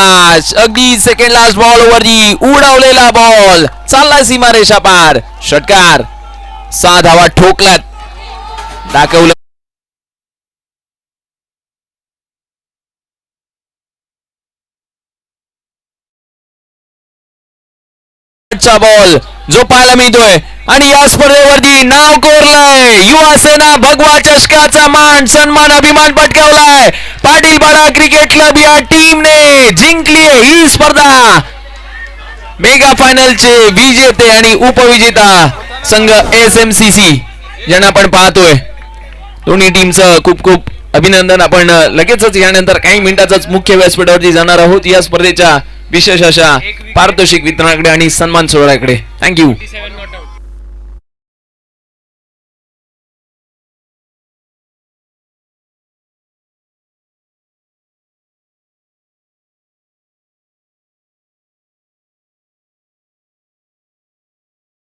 S2: अगदी सेकंड लास्ट बॉल वरती उडवलेला बॉल चालला सीमारेषा पार, षटकार 6 धावा ठोकल्यात, दाखवलं बॉल जो पाहायला मिळतोय. आणि या स्पर्धेवरती नाव कोरलंय. युवा सेना भगवा चषकाचा मान सन्मान अभिमान पटकावलाय. पाटीलपाडा क्रिकेट क्लब या टीमने जिंकली ही स्पर्धा. मेगा फायनलचे विजेते आणि उपविजेता संघ SMCC ज्यांना आपण पाहतोय दोन्ही टीमचं खूप खूप अभिनंदन. आपण लगेचच यानंतर काही मिनिटातच मुख्य व्यासपीठावरती जाणार आहोत या स्पर्धेच्या विशेष अशा पारितोषिक वितरणाकडे आणि सन्मान सोहळ्याकडे. थँक्यू.